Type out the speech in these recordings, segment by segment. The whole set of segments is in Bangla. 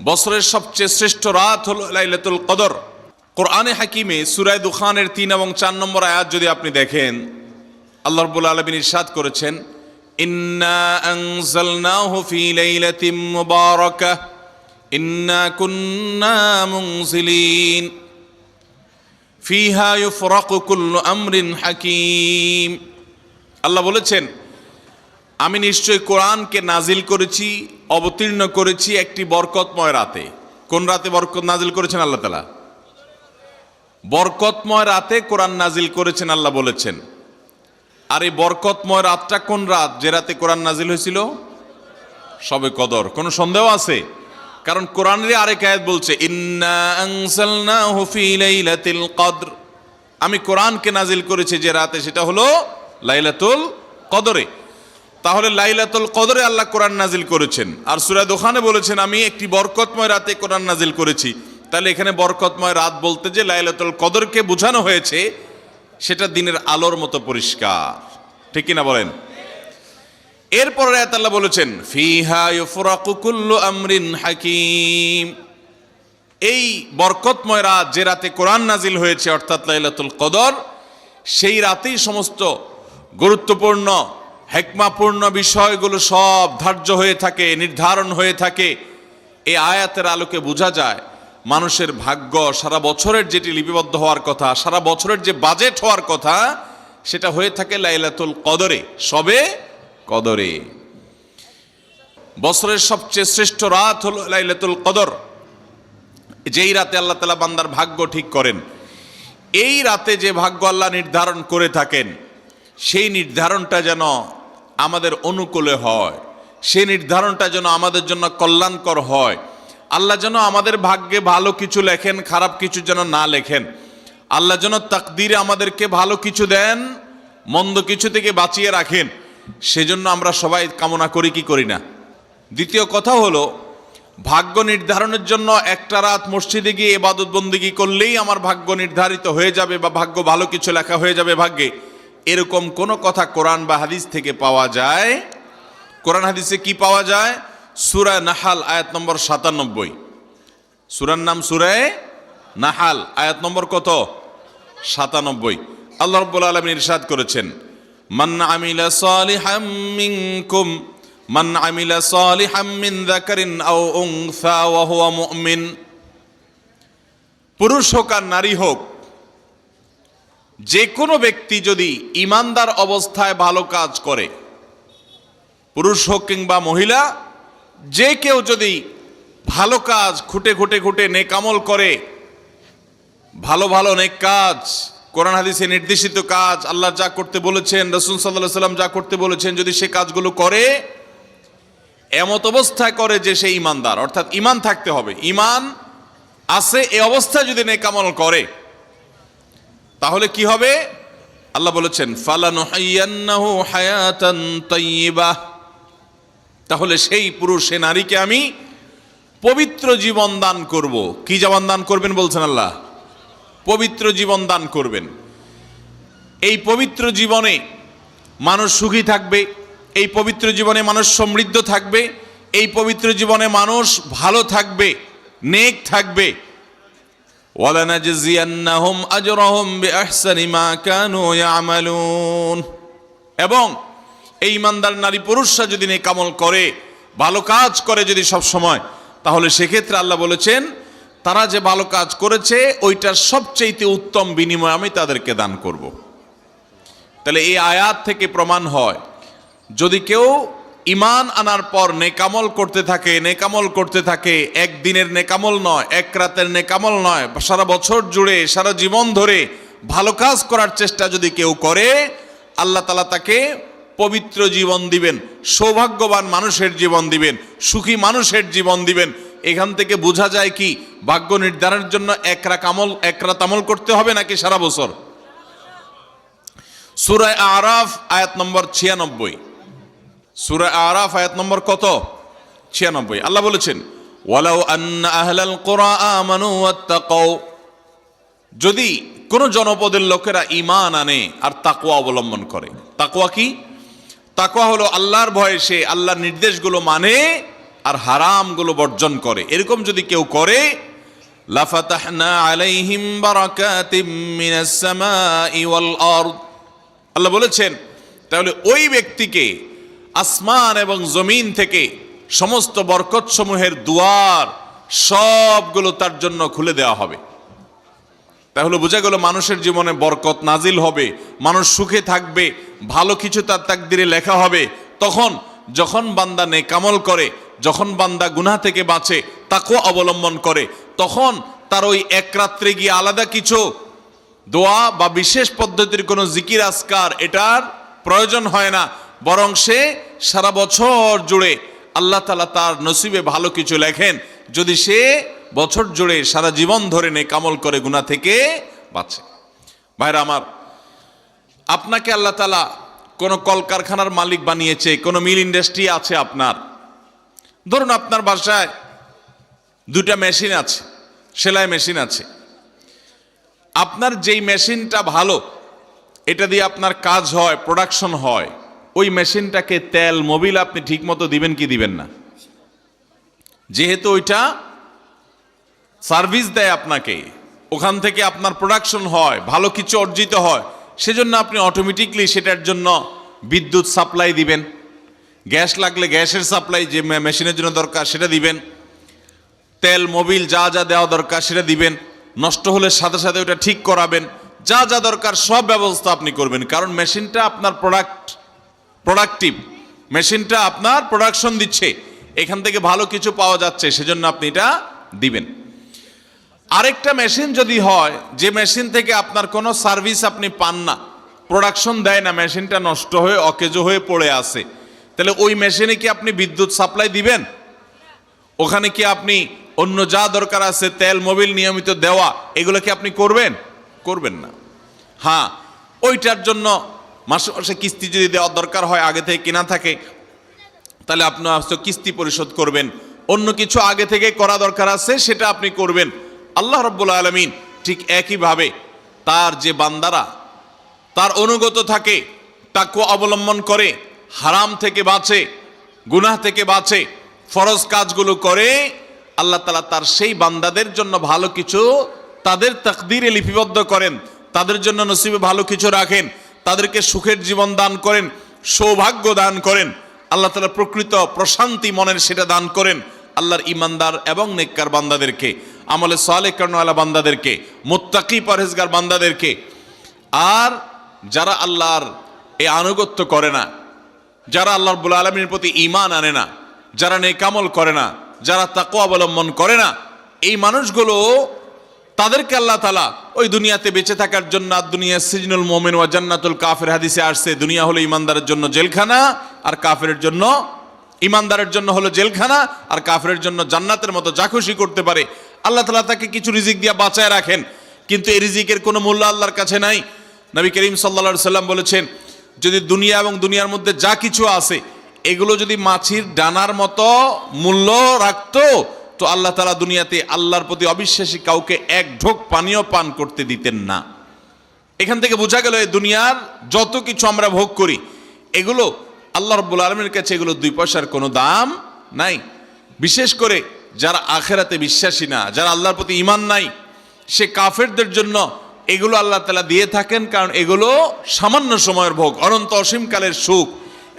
বছরের সবচেয়ে শ্রেষ্ঠ রাত হলো লাইলাতুল কদর। কোরআনে হাকিমে সূরা দুখানের 3 এবং 4 নম্বর আয়াত যদি আপনি দেখেন, আল্লাহ রাব্বুল আলামিন ইরশাদ করেছেন, ইন্না আনজালনাহু ফি লাইলাতিন মুবারাকাহ ইন্না কুন্না মুনজিলিন ফিহা ইউফরাকু কুল্লু আমরিন হাকিম। আল্লাহ বলেছেন, আমি নিশ্চয় কোরআনকে নাজিল করেছি, অবতীর্ণ করেছি একটি বরকতময় রাতে। কোন রাতে বরকত নাজিল করেছেন আল্লাহ তাআলা? বরকতময় রাতে কোরআন নাজিল করেছেন আল্লাহ বলেছেন। আর এই বরকতময় রাতটা কোন রাত? যে রাতে কোরআন নাজিল হয়েছিল শবে কদর। কোনো সন্দেহ আছে? কারণ কোরআনের আরেক আয়াত বলছে, ইন্না আনজালনাহু ফি লাইলাতিল কদর, আমি কোরআনকে নাজিল করেছি যে রাতে, সেটা হলো লাইলাতুল কদরে। তাহলে লাইলাতুল কদরে আল্লাহ কোরআন নাজিল করেছেন। আর সূরা দুখানে বলেছেন, আমি একটি বরকতময় রাতে কোরআন নাজিল করেছি। তাহলে এখানে বরকতময় রাত বলতে যে লাইলাতুল কদরকে বোঝানো হয়েছে, সেটা দিনের আলোর মতো পরিষ্কার। ঠিক কিনা বলেন? এরপর আয়াত আল্লাহ বলেছেন, ফিহা ইউফরাকু কুল্লু আমরিন হাকিম, এই বরকতময় রাত যে রাতে কোরআন নাজিল হয়েছে অর্থাৎ লাইলাতুল কদর, সেই রাতেই সমস্ত গুরুত্বপূর্ণ হিকমাপূর্ণ বিষয়গুলো সব ধার্য হয়ে থাকে, নির্ধারণ হয়ে থাকে। এই আয়াতের আলোকে বোঝা যায় মানুষের ভাগ্য সারা বছরের যেটি লিপিবদ্ধ হওয়ার কথা, সারা বছরের যে বাজেট হওয়ার কথা, সেটা হয়ে থাকে লাইলাতুল কদরে, শবে কদরে। বছরের সবচেয়ে শ্রেষ্ঠ রাত হলো লাইলাতুল কদর, যেই রাতে আল্লাহ তাআলা বান্দার ভাগ্য ঠিক করেন। এই রাতে যে ভাগ্য আল্লাহ নির্ধারণ করে থাকেন, সেই নির্ধারণটা যেন আমাদের অনুকূলে হয়, সেই নির্ধারণটা যেন আমাদের জন্য কল্যাণকর হয়। আল্লাহ যেন আমাদের ভাগ্যে ভালো কিছু লেখেন, খারাপ কিছু যেন না লেখেন। আল্লাহ যেন তাকদীরে আমাদেরকে ভালো কিছু দেন, মন্দ কিছু থেকে বাঁচিয়ে রাখেন। সেজন্য আমরা সবাই কামনা করি কি করি না? দ্বিতীয় কথা হলো, ভাগ্য নির্ধারণের জন্য একটা রাত মসজিদে গিয়ে ইবাদত বন্দেগী করলেই আমার ভাগ্য নির্ধারিত হয়ে যাবে বা ভাগ্য ভালো কিছু লেখা হয়ে যাবে ভাগ্যে, এরকম কোনো কথা কোরআন বা হাদিস থেকে পাওয়া যায়? কোরআন হাদিসে কি পাওয়া যায়? সূরা নাহাল আয়াত নম্বর 97। সূরার নাম সূরা নাহাল, আয়াত নম্বর কত? 97। আল্লাহ রাব্বুল আলামিন ইরশাদ করেছেন, মান আমিলা সালিহাম মিনকুম মান আমিলা সালিহাম মিন যাকারিন আও উনসা ওয়া হুয়া মুমিন, পুরুষ হোক আর নারী হোক, যে কোনো ব্যক্তি যদি ইমানদার অবস্থায় ভালো কাজ করে, পুরুষ হোক কিংবা মহিলা, যে কেউ যদি ভালো কাজ খুঁটে খুঁটে খুঁটে নেক আমল করে, ভালো ভালো নেক কাজ, কোরআন হাদিসে নির্দেশিত কাজ, আল্লাহ যা করতে বলেছেন, রাসূল সাল্লাল্লাহু আলাইহি ওয়াসাল্লাম যা করতে বলেছেন, যদি সে কাজগুলো করে, এমত অবস্থায় করে যে সে ইমানদার, অর্থাৎ ইমান থাকতে হবে, ইমান আছে এই অবস্থায় যদি নেক আমল করে, তাহলে কি হবে? আল্লাহ বলেছেন, ফালানুহাইয়ান্নাহু হায়াতান তাইয়্যিবাহ, তাহলে সেই পুরুষ সে নারীকে আমি পবিত্র জীবন দান করব। কি জীবন দান করবেন বলছেন আল্লাহ? পবিত্র জীবন দান করবেন। এই পবিত্র জীবনে মানুষ সুখী থাকবে, এই পবিত্র জীবনে মানুষ সমৃদ্ধ থাকবে, এই পবিত্র জীবনে মানুষ ভালো থাকবে, নেক থাকবে। ওয়ালানাজজিয়ান্নাহুম আজরাহুম বিআহসানি মা কানু ইয়ামালুন, এবং এই ইমানদার নারী পুরুষরা যদি নেক আমল করে, ভালো কাজ করে যদি সব সময়, তাহলে সেক্ষেত্রে আল্লাহ বলেছেন তারা যে ভালো কাজ করেছে ওইটার সবচেয়ে উত্তম বিনিময় আমি তাদেরকে দান করব। তাহলে এই আয়াত থেকে প্রমাণ হয়, যদি কেউ ইমান আনার পর নেকামল করতে থাকে, নেকামল করতে থাকে, একদিনের নেকামল নয়, এক রাতের নেকামল নয়, সারা বছর জুড়ে সারা জীবন ধরে ভালো কাজ করার চেষ্টা যদি কেউ করে, আল্লাহ তাআলা তাকে পবিত্র জীবন দিবেন, সৌভাগ্যবান মানুষের জীবন দিবেন, সুখী মানুষের জীবন দিবেন। এখান থেকে বোঝা যায় কি, ভাগ্য নির্ধারণের জন্য এক রাত আমল করতে হবে নাকি সারা বছর? সূরা আরাফ আয়াত নম্বর 96। সূরা আরাফ আয়াত নম্বর কত? 96। আল্লাহ বলেছেন, ওয়ালাউ আন্না আহলাল কুরা আমানু ওয়াত্তাকাউ, যদি কোন জনপদের লোকেরা ঈমান আনে আর তাকওয়া অবলম্বন করে। তাকওয়া কি? তাকওয়া হলো আল্লাহর ভয়ে সে আল্লাহর নির্দেশগুলো মানে আর হারামগুলো বর্জন করে, এরকম যদি কেউ করে, লাফাতাহনা আলাইহিম বারাকাতিম মিনাস সামাই ওয়াল আরদ, আল্লাহ বলেছেন তাহলে ওই ব্যক্তিকে আসমান এবং জমিন থেকে সমস্ত বরকত সমূহের দুয়ার সবগুলো তার জন্য খুলে দেওয়া হবে। তাহলে বোঝা গেল মানুষের জীবনে বরকত নাজিল হবে, মানুষ সুখে থাকবে, ভালো কিছু তার তাকদিরে লেখা হবে। তখন যখন বান্দা নেকামল করে, যখন বান্দা গুনাহ থেকে বাঁচে, তাকওয়া অবলম্বন করে, তখন তার ওই এক রাত্রে গিয়ে আলাদা কিছু দোয়া বা বিশেষ পদ্ধতির কোনো জিকির আজকার এটার প্রয়োজন হয় না, বরং সে সারা বছর জুড়ে আল্লাহ তাআলা তার নসিবে ভালো কিছু লেখেন যদি সে বছর জুড়ে সারা জীবন ধরে নেকামল করে গুনাহ থেকে বাঁচে। ভাইরা আমার, আপনাকে আল্লাহ তাআলা কোনো কলকারখানার মালিক বানিয়েছে, কোনো মিল ইন্ডাস্ট্রি আছে আপনার। ধরুন আপনার বাসায় দুটা মেশিন আছে, সেলাই মেশিন আছে। আপনার যেই মেশিনটা ভালো, এটা দিয়ে আপনার কাজ হয়, প্রোডাকশন হয়, ওই মেশিনটাকে তেল মোবিল আপনি ঠিক মতো দিবেন কি দিবেন না? যেহেতু ওইটা সার্ভিস দেয় আপনাকে, ওখান থেকে আপনার প্রোডাকশন হয়, ভালো কিছু অর্জিত হয়, সেজন্য আপনি অটোমেটিকলি সেটার জন্য বিদ্যুৎ সাপ্লাই দিবেন, গ্যাস লাগলে গ্যাসের সাপ্লাই যে মেশিনের জন্য দরকার সেটা দিবেন, তেল মোবিল যা যা দেওয়া দরকার সেটা দিবেন, নষ্ট হলে সাথে সাথে ওটা ঠিক করাবেন, যা যা দরকার সব ব্যবস্থা আপনি করবেন। কারণ মেশিনটা আপনার প্রোডাক্টিভ, মেশিনটা আপনার প্রোডাকশন দিচ্ছে, এখান থেকে ভালো কিছু পাওয়া যাচ্ছে, সেজন্য আপনি এটা দিবেন। আরেকটা মেশিন যদি হয় যে মেশিন থেকে আপনার কোনো সার্ভিস আপনি পান না, প্রোডাকশন দেয় না, মেশিনটা নষ্ট হয়ে অকেজো হয়ে পড়ে আছে, তাহলে ওই মেশিনে কি আপনি বিদ্যুৎ সাপ্লাই দিবেন? ওখানে কি আপনি অন্য যা দরকার আছে তেল মোবিল নিয়মিত দেওয়া, এগুলো কি আপনি করবেন? করবেন না। হ্যাঁ, ওইটার জন্য মাসে মাসে কিস্তি যদি দেওয়ার দরকার হয়, আগে থেকে কেনা থাকে, তাহলে আপনি কিস্তি পরিশোধ করবেন। অন্য কিছু আগে থেকে করা দরকার আছে সেটা আপনি করবেন। আল্লাহ রাব্বুল আলামিন ঠিক একইভাবে তার যে বান্দারা তার অনুগত থাকে, তাকওয়া অবলম্বন করে, হারাম থেকে বাঁচে, গুনাহ থেকে বাঁচে, ফরজ কাজগুলো করে, আল্লাহ তাআলা তার সেই বান্দাদের জন্য ভালো কিছু তাদের তাকদীরে লিপিবদ্ধ করেন, তাদের জন্য নসিবে ভালো কিছু রাখেন, তাদেরকে সুখের জীবন দান করেন, সৌভাগ্য দান করেন, আল্লাহ তাআলা প্রকৃত প্রশান্তি মনের সেটা দান করেন আল্লাহর ইমানদার এবং নেককার বান্দাদেরকে, আমলে সালেহ কর্মওয়ালা বান্দাদেরকে, মুত্তাকি পরহেজগার বান্দাদেরকে। আর যারা আল্লাহর এই আনুগত্য করে না, যারা আল্লাহ রাব্বুল আলামিনের প্রতি ঈমান আনে না, যারা নেকামল করে না, যারা তাকওয়া অবলম্বন করে না, এই মানুষগুলো তাদেরকে আল্লাহ তাআলা ওই দুনিয়াতে বেঁচে থাকার জন্য, দুনিয়া সিজনুল মুমিন ওয়া জান্নাতুল কাফির হাদিসে আসছে, দুনিয়া হলো ইমানদারের জন্য জেলখানা আর কাফিরের জন্য, ইমানদারের জন্য হলো জেলখানা আর কাফিরের জন্য জান্নাতের মতো যা খুশি করতে পারে। আল্লাহ তাআলা তাকে কিছু রিজিক দিয়ে বাঁচায় রাখেন, কিন্তু এই রিজিকের কোনো মূল্য আল্লাহর কাছে নাই। নবী করিম সাল্লাল্লাহু আলাইহি সাল্লাম বলেছেন, যদি দুনিয়া এবং দুনিয়ার মধ্যে যা কিছু আছে এগুলো যদি মাছির ডানার মতো মূল্য রাখতো, তো আল্লাহ তাআলা দুনিয়াতে আল্লাহর প্রতি অবিশ্বাসী কাউকে এক ঢোক পানিও পান করতে দিতেন না। এখান থেকে বোঝা গেল এই দুনিয়ার যত কিছু আমরা ভোগ করি, এগুলো আল্লাহ রাব্বুল আলামিনের কাছে এগুলো 2 পয়সার কোনো দাম নাই। বিশেষ করে যারা আখিরাতে বিশ্বাসী না, যারা আল্লাহর প্রতি ঈমান নাই, সে কাফেরদের জন্য এগুলো আল্লাহ তাআলা দিয়ে থাকেন, কারণ এগুলো সামান্য সময়ের ভোগ, অনন্ত অসীমকালের সুখ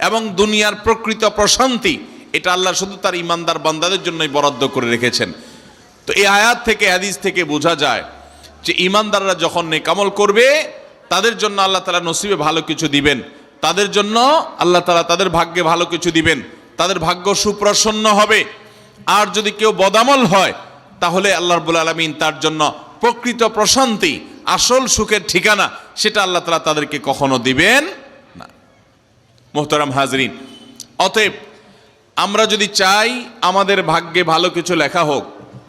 এবং দুনিয়ার প্রকৃত প্রশান্তি, এটা আল্লাহ শুধু তার ইমানদার বান্দাদের জন্যই বরাদ্দ করে রেখেছেন। তো এই আয়াত থেকে, হাদিস থেকে বোঝা যায় যে ইমানদাররা যখন নেকামল করবে, তাদের জন্য আল্লাহ তাআলা নসিবে ভালো কিছু দিবেন, তাদের জন্য আল্লাহ তাআলা তাদের ভাগ্যে ভালো কিছু দিবেন, তাদের ভাগ্য সুপ্রসন্ন হবে। আর যদি কেউ বদামল হয়, তাহলে আল্লাহ রাব্বুল আলামিন তার জন্য প্রকৃত প্রশান্তি, আসল সুখের ঠিকানা, সেটা আল্লাহ তাআলা তাদেরকে কখনো দিবেন না। মুহতারাম হাজরিন, অতএব আমরা যদি চাই আমাদের ভাগ্যে ভালো কিছু লেখা হোক,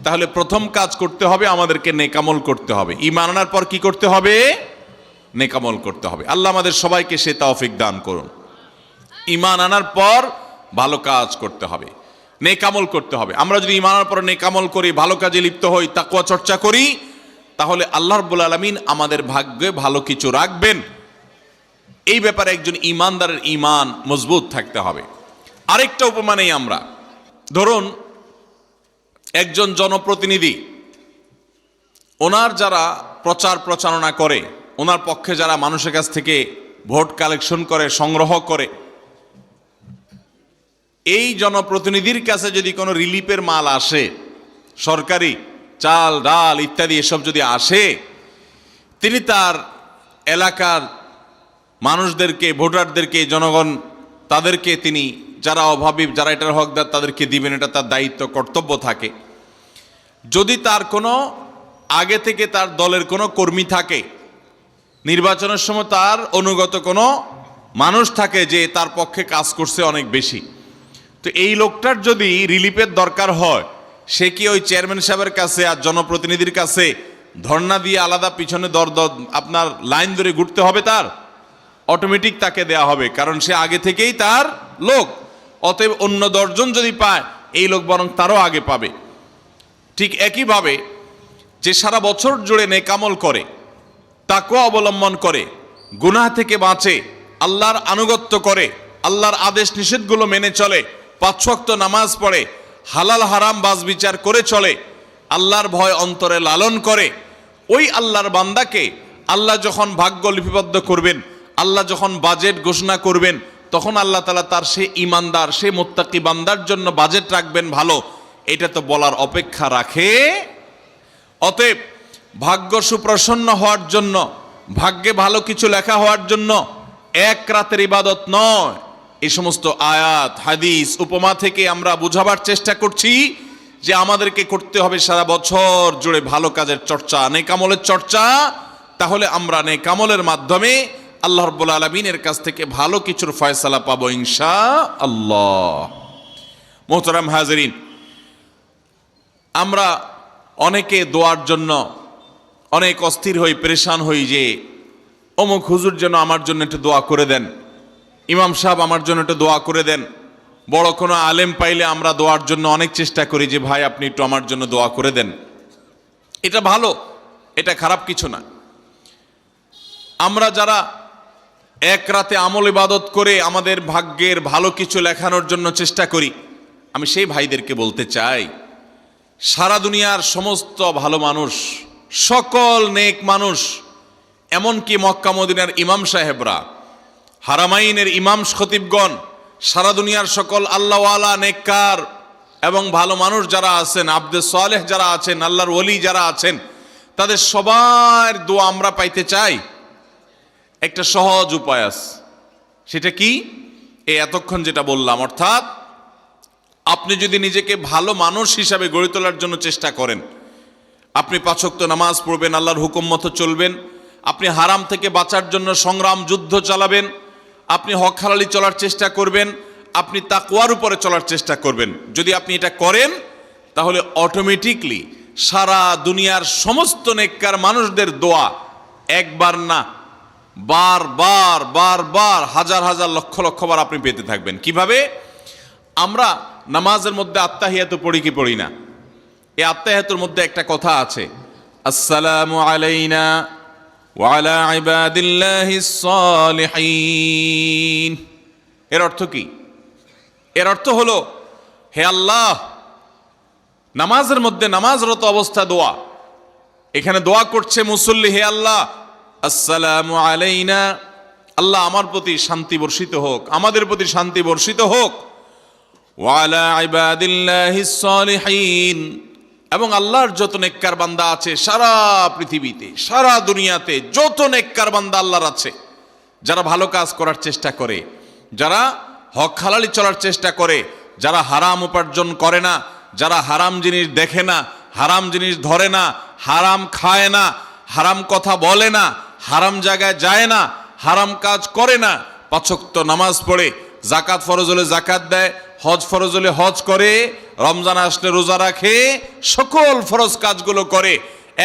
তাহলে প্রথম কাজ করতে হবে, আমাদেরকে নেকামল করতে হবে। ঈমান আনার পর কি করতে হবে? নেকামল করতে হবে। আল্লাহ আমাদের সবাইকে সে তৌফিক দান করুন। ঈমান আনার পর ভালো কাজ করতে হবে, নেকামল করতে হবে। আমরা যদি ঈমান আনার পর নেকামল করি, ভালো কাজে লিপ্ত হই, তাকওয়া চর্চা করি, তাহলে আল্লাহ রাব্বুল আলামিন আমাদের ভাগ্যে ভালো কিছু রাখবেন। এই ব্যাপারে একজন ঈমানদারের ঈমান মজবুত থাকতে হবে। আরেকটা উপমা নেই আমরা, ধরুন একজন জনপ্রতিনিধি, ওনার যারা প্রচার প্রচারণা করে, ওনার পক্ষে যারা মানুষের কাছ থেকে ভোট কালেকশন করে, সংগ্রহ করে, এই জনপ্রতিনিধির কাছে যদি কোনো রিলিফের মাল আসে, সরকারি চাল ডাল ইত্যাদি এসব যদি আসে, তিনি তার এলাকার মানুষদেরকে, ভোটারদেরকে, জনগণ তাদেরকে তিনি, যারা অভাবী, যারা এটার হকদার, তাদেরকে দিবেন। এটা তার দায়িত্ব, কর্তব্য থাকে। যদি তার কোনো আগে থেকে তার দলের কোনো কর্মী থাকে, নির্বাচনের সময় তার অনুগত কোনো মানুষ থাকে যে তার পক্ষে কাজ করছে অনেক বেশি, তো এই লোকটার যদি রিলিফের দরকার হয়, সে কি ওই চেয়ারম্যান সাহেবের কাছে আর জনপ্রতিনিধির কাছে ধর্ণা দিয়ে আলাদা পিছনে আপনার লাইন ধরে ঘুরতে হবে? তার অটোমেটিক তাকে দেয়া হবে, কারণ সে আগে থেকেই তার লোক। অতএব অন্য 10 জন যদি পায়, এই লোক বরং তারও আগে পাবে। ঠিক একইভাবে যে সারা বছর জুড়ে নেকামল করে, তাকওয়া অবলম্বন করে, গুনাহ থেকে বাঁচে, আল্লাহর আনুগত্য করে, আল্লাহর আদেশ নিষেধগুলো মেনে চলে, 5 ওয়াক্ত নামাজ পড়ে, হালাল হারাম বাজ বিচার করে চলে, আল্লাহর ভয় অন্তরে লালন করে, ওই আল্লাহর বান্দাকে আল্লাহ যখন ভাগ্য লিপিবদ্ধ করবেন, আল্লাহ যখন বাজেট ঘোষণা করবেন, তখন আল্লাহ তাআলা তার সে ইমানদার, সে মুত্তাকি বান্দার জন্য বাজেট রাখবেন ভালো, এটা তো বলার অপেক্ষা রাখে। অতএব ভাগ্য সুপ্রসন্ন হওয়ার জন্য, ভাগ্যে ভালো কিছু লেখা হওয়ার জন্য এক রাতের ইবাদত নয়। এই সমস্ত আয়াত, হাদিস, উপমা থেকে আমরা বুঝাবার চেষ্টা করছি যে আমাদেরকে করতে হবে সারা বছর জুড়ে ভালো কাজের চর্চা, নেকামলের চর্চা। তাহলে আমরা নেকামলের মাধ্যমে আল্লাহ রাব্বুল আলামিনের কাছ থেকে ভালো কিছুর ফয়সালা পাবো ইনশাআল্লাহ। মোহতারাম হাজিরিন, আমরা অনেকে দোয়ার জন্য অনেক অস্থির হই, পেরেশান হই যে অমুক হুজুর যেন আমার জন্য একটু দোয়া করে দেন, ইমাম সাহেব আমার জন্য একটু দোয়া করে দেন। বড় কোনো আলেম পাইলে আমরা দোয়ার জন্য অনেক চেষ্টা করি যে ভাই আপনি একটু আমার জন্য দোয়া করে দেন। এটা ভালো, এটা খারাপ কিছু না। আমরা যারা এক রাতে আমল ইবাদত করে আমাদের ভাগ্যের ভালো কিছু লেখানোর জন্য চেষ্টা করি, আমি সেই ভাইদেরকে বলতে চাই, সারা দুনিয়ার সমস্ত ভালো মানুষ, সকল নেক মানুষ, এমনকি মক্কা মদিনার ইমাম সাহেবরা, হারামাইনের ইমাম খতিবগণ, সারা দুনিয়ার সকল আল্লাহওয়ালা, নেককার এবং ভালো মানুষ যারা আছেন, আব্দে সালেহ যারা আছেন, আল্লাহর ওলি যারা আছেন, তাদের সবার দোয়া আমরা পাইতে চাই। একটা সহজ উপায় আছে, সেটা কি? এই এতক্ষণ যেটা বললাম, অর্থাৎ আপনি যদি নিজেকে ভালো মানুষ হিসাবে গড়ে তোলার জন্য চেষ্টা করেন, আপনি 5 ওয়াক্ত নামাজ পড়বেন, আল্লাহর হুকুম মতো চলবেন, আপনি হারাম থেকে বাঁচার জন্য সংগ্রাম যুদ্ধ চালাবেন, আপনি হক হালালি চলার চেষ্টা করবেন, আপনি তাকওয়ার উপরে চলার চেষ্টা করবেন। যদি আপনি এটা করেন, তাহলে অটোমেটিকলি সারা দুনিয়ার সমস্ত নেককার মানুষদের দোয়া একবার না, বারবার বারবার, হাজার হাজার লক্ষ লক্ষ বার আপনি পেতে থাকবেন। কিভাবে? আমরা নামাজের মধ্যে আত্তাহিয়াত পড়ি কি পড়ি না? এই আত্তাহিয়াতের মধ্যে একটা কথা আছে, আসসালামু আলাইনা ওয়া আলা ইবাদিল্লাহিস সালিহিন। এর অর্থ কি? এর অর্থ হলো, হে আল্লাহ, নামাজের মধ্যে নামাজরত অবস্থা দোয়া, এখানে দোয়া করছে মুসল্লি, হে আল্লাহ, আসসালামু আলাইনা, আল্লাহ আমার প্রতি শান্তি বর্ষিত হোক, আমাদের প্রতি শান্তি বর্ষিত হোক, ওয়া আলা ইবাদিল্লাহিস সালিহিন, এবং আল্লাহর যত নেককার বান্দা আছে সারা পৃথিবীতে, সারা দুনিয়াতে যত নেককার বান্দা আল্লাহর আছে, যারা ভালো কাজ করার চেষ্টা করে, যারা হক হালালি চলার চেষ্টা করে, যারা হারাম উপার্জন করে না, যারা হারাম জিনিস দেখে না, হারাম জিনিস ধরে না, হারাম খায় না, হারাম কথা বলে না, হারাম জায়গায় যায় না, হারাম কাজ করে না, 5 ওয়াক্ত নামাজ পড়ে, যাকাত ফরজ হলে যাকাত দেয়, হজ ফরজ হলে হজ করে, রমজান আসলে রোজা রাখে, সকল ফরজ কাজগুলো করে,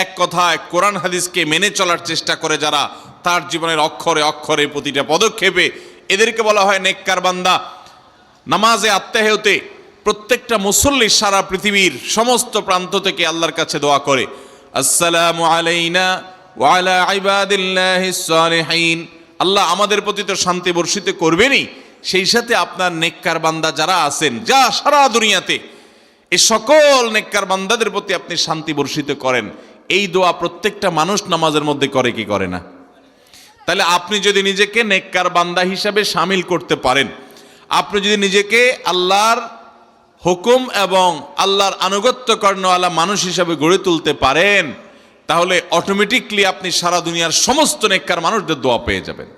এক কথায় কোরআন হাদিসকে মেনে চলার চেষ্টা করে যারা, তার জীবনের অক্ষরে অক্ষরে প্রতিটা পদক্ষেপে, এদেরকে বলা হয় নেককার বান্দা। নামাজে আত্তাহিয়াতে প্রত্যেকটা মুসল্লি সারা পৃথিবীর সমস্ত প্রান্ত থেকে আল্লাহর কাছে দোয়া করে, আসসালামু আলাইনা ওয়া আলা ইবাদিল্লাহিস সালিহিন, আল্লাহ আমাদের প্রতি তো শান্তি বর্ষিত করবেনই, সেই সাথে আপনার নেককার বান্দা যারা আছেন, যা সারা দুনিয়াতে, এই সকল নেককার বান্দাদের প্রতি আপনি শান্তি বর্ষিত করেন। এই দোয়া প্রত্যেকটা মানুষ নামাজের মধ্যে করে কি করে না? তাহলে আপনি যদি নিজেকে নেককার বান্দা হিসাবে শামিল করতে পারেন, আপনি যদি নিজেকে আল্লাহর হুকুম এবং আল্লাহর আনুগত্য কর্ণওয়ালা মানুষ হিসাবে গড়ে তুলতে পারেন, তাহলে অটোমেটিকলি আপনি সারা দুনিয়ার সমস্ত নেককার মানুষদের দোয়া পেয়ে যাবেন।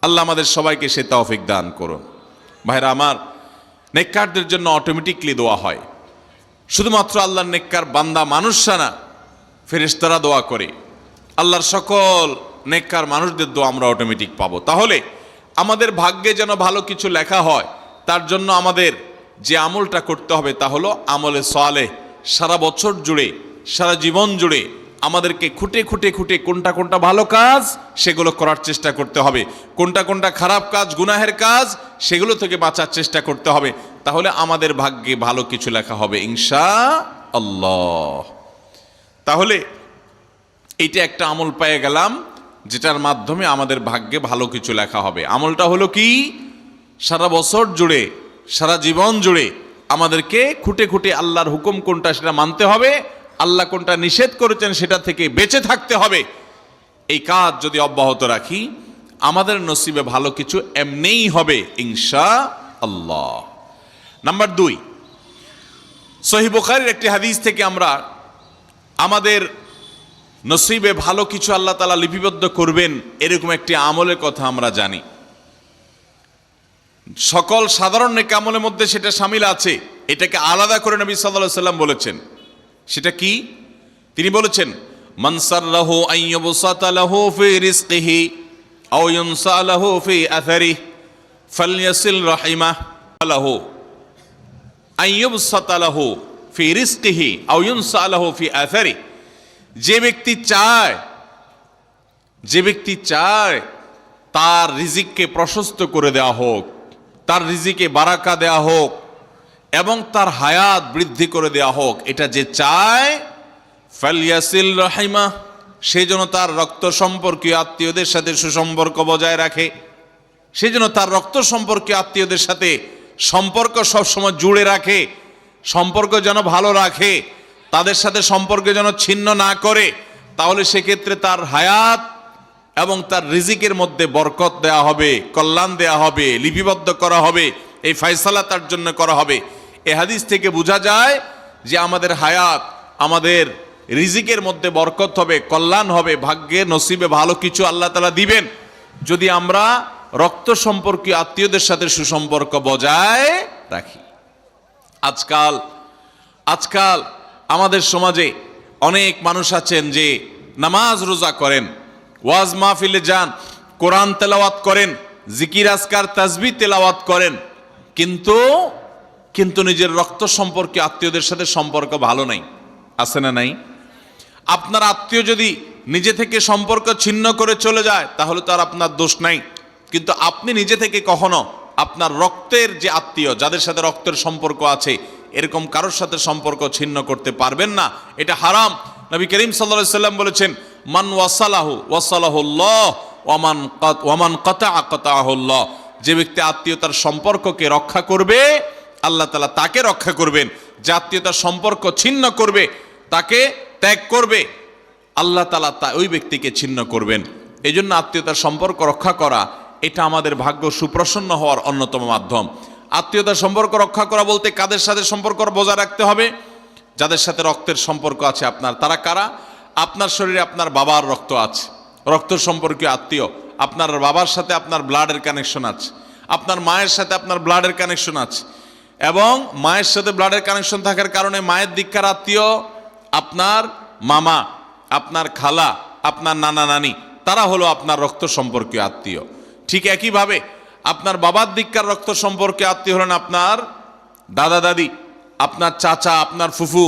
আল্লাহ আমাদের সবাইকে সে তৌফিক দান করুন। ভাইরা আমার, নেককারদের জন্য অটোমেটিকলি দোয়া হয়। শুধুমাত্র আল্লাহর নেককার বান্দা মানুষরা না, ফেরেশতারা দোয়া করে। আল্লাহর সকল নেককার মানুষদের দোয়া আমরা অটোমেটিক পাবো। তাহলে আমাদের ভাগ্যে যেন ভালো কিছু লেখা হয়, তার জন্য আমাদের যে আমলটা করতে হবে তা হলো আমলে সালেহ। সারা বছর জুড়ে, সারা জীবন জুড়ে আমাদেরকে খুঁটে খুঁটে খুঁটে কোনটা কোনটা ভালো কাজ সেগুলো করার চেষ্টা করতে হবে, কোনটা কোনটা খারাপ কাজ, গুনাহের কাজ, সেগুলো থেকে বাঁচার চেষ্টা করতে হবে। তাহলে আমাদের ভাগ্যে ভালো কিছু লেখা হবে ইনশাআল্লাহ। তাহলে এইটা একটা আমল পেয়ে গেলাম, যেটার মাধ্যমে আমাদের ভাগ্যে ভালো কিছু লেখা হবে। আমলটা হলো কি? সারা বছর জুড়ে, সারা জীবন জুড়ে আমাদেরকে খুঁটে খুঁটে আল্লাহর হুকুম কোনটা সেটা মানতে হবে, আল্লাহ কোনটা নিষেধ করেছেন সেটা থেকে বেঁচে থাকতে হবে। এই কাজ যদি অব্যাহত রাখি, আমাদের নসিবে ভালো কিছু এমনিই হবে ইনশাআল্লাহ। নাম্বার 2, সহিহ বুখারীর একটি হাদিস থেকে আমরা আমাদের নসিবে ভালো কিছু আল্লাহ তাআলা লিপিবদ্ধ করবেন এরকম একটি আমলের কথা আমরা জানি। সকল সাধারণ নেক আমলের মধ্যে সেটা শামিল আছে, এটাকে আলাদা করে নবী সাল্লাল্লাহু আলাইহি ওয়াসাল্লাম বলেছেন। সেটা কি? তিনি বলেছেন, মান সাররাহু আন ইউবসাতা লাহু ফি রিজকিহি আও ইউনসা লাহু ফি আথারিহি ফালইয়াসিল রাহিমাহু লাহু আন ইউবসাতা লাহু ফি রিজকিহি আও ইউনসা লাহু ফি আথারিহি। যে ব্যক্তি চায় তার রিজিককে প্রশস্ত করে দেওয়া হোক, তার রিজিকে বারাকা দেওয়া হোক এবং তার হায়াত বৃদ্ধি করে দেওয়া হোক, এটা যে চায়, ফালইয়াসিল রাহিমা, সে যেন তার রক্ত সম্পর্কীয় আত্মীয়দের সাথে সুসম্পর্ক বজায় রাখে, সে যেন তার রক্ত সম্পর্কীয় আত্মীয়দের সাথে সম্পর্ক সবসময় জুড়ে রাখে, সম্পর্ক যেন ভালো রাখে, তাদের সাথে সম্পর্ক যেন ছিন্ন না করে। তাহলে সেক্ষেত্রে তার হায়াত এবং তার রিজিকের মধ্যে বরকত দেয়া হবে, কল্যাণ দেয়া হবে, লিপিবদ্ধ করা হবে, এই ফয়সালা তার জন্য করা হবে। এই হাদিস থেকে বোঝা যায় যে আমাদের হায়াত, আমাদের রিজিকের মধ্যে বরকত হবে, কল্যাণ হবে, ভাগ্যে নসিবে ভালো কিছু আল্লাহ তাআলা দিবেন যদি আমরা রক্ত সম্পর্কীয় আত্মীয়দের সাথে সুসম্পর্ক বজায় রাখি। আজকাল আমাদের সমাজে অনেক মানুষ আছেন যে নামাজ রোজা করেন, ওয়াজ মাহফিলে যান, কোরআন তেলাওয়াত করেন, জিকির আজকার তাসবিহ তেলাওয়াত করেন, কিন্তু নিজের রক্ত সম্পর্কে আত্মীয়দের সাথে সম্পর্ক ভালো নাই। আছে না নাই? আপনার আত্মীয় যদি নিজে থেকে সম্পর্ক ছিন্ন করে চলে যায় তাহলে তো আর আপনার দোষ নাই, কিন্তু আপনি নিজে থেকে কখনো আপনার রক্তের যে আত্মীয়, যাদের সাথে রক্তের সম্পর্ক আছে, এরকম কারোর সাথে সম্পর্ক ছিন্ন করতে পারবেন না। এটা হারাম। নবী করিম সাল্লাল্লাহু আলাইহি সাল্লাম বলেছেন, মান ওয়াসালাহু ওয়াসালাহুল্লাহ ওয়ামান কাতাআ কাতাআহুল্লাহ। যে ব্যক্তি আত্মীয়তার সম্পর্ককে রক্ষা করবে, আল্লাহ তাআলা তাকে রক্ষা করবেন। যে আত্মীয়তার সম্পর্ক ছিন্ন করবে, তাকে ত্যাগ করবে, আল্লাহ তাআলা ওই ব্যক্তিকে ছিন্ন করবেন। এই জন্য আত্মীয়তার সম্পর্ক রক্ষা করা এটা আমাদের ভাগ্য সুপ্রসন্ন হওয়ার অন্যতম মাধ্যম। আত্মীয়তার সম্পর্ক রক্ষা করা বলতে কাদের সাথে সম্পর্ক বজায় রাখতে হবে? যাদের সাথে রক্তের সম্পর্ক আছে আপনার। তারা কারা? আপনার শরীরে আপনার বাবার রক্ত আছে, রক্ত সম্পর্কীয় আত্মীয়। আপনার বাবার সাথে আপনার ব্লাডের কানেকশন আছে, আপনার মায়ের সাথে আপনার ব্লাডের কানেকশন আছে, এবং মায়ের সাথে ব্লাডের কানেকশন থাকার কারণে মায়ের দিককার আত্মীয় আপনার মামা, আপনার খালা, আপনার নানা নানি, তারা হলো আপনার রক্ত সম্পর্কীয় আত্মীয়। ঠিক একইভাবে আপনার বাবার দিককার রক্ত সম্পর্কে আত্মীয় হলেন আপনার দাদা দাদি, আপনার চাচা, আপনার ফুফু,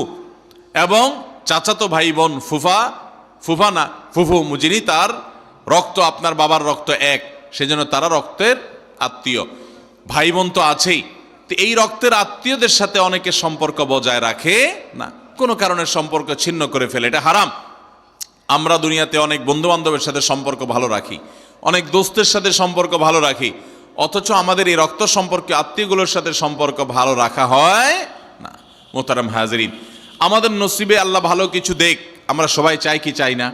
এবং চাচাতো ভাই বোন, ফুফা না ফুফু, যিনি তার রক্ত আপনার বাবার রক্ত এক, সেজন্য তারা রক্তের আত্মীয়। ভাই বোন তো আছেই। তো এই রক্তের আত্মীয়দের সাথে অনেকে সম্পর্ক বজায় রাখে না, কোনো কারণে সম্পর্ক ছিন্ন করে ফেলে, এটা হারাম। আমরা দুনিয়াতে অনেক বন্ধু বান্ধবের সাথে সম্পর্ক ভালো রাখি, অনেক দোস্তের সাথে সম্পর্ক ভালো রাখি, অথচ আমাদের এই রক্ত সম্পর্কে আত্মীয়গুলোর সাথে সম্পর্ক ভালো রাখা হয় না। মোহতারাম হাজরিন, আমাদের নসিবে আল্লাহ ভালো কিছু দেখ, আমরা সবাই চাই কি চাই না?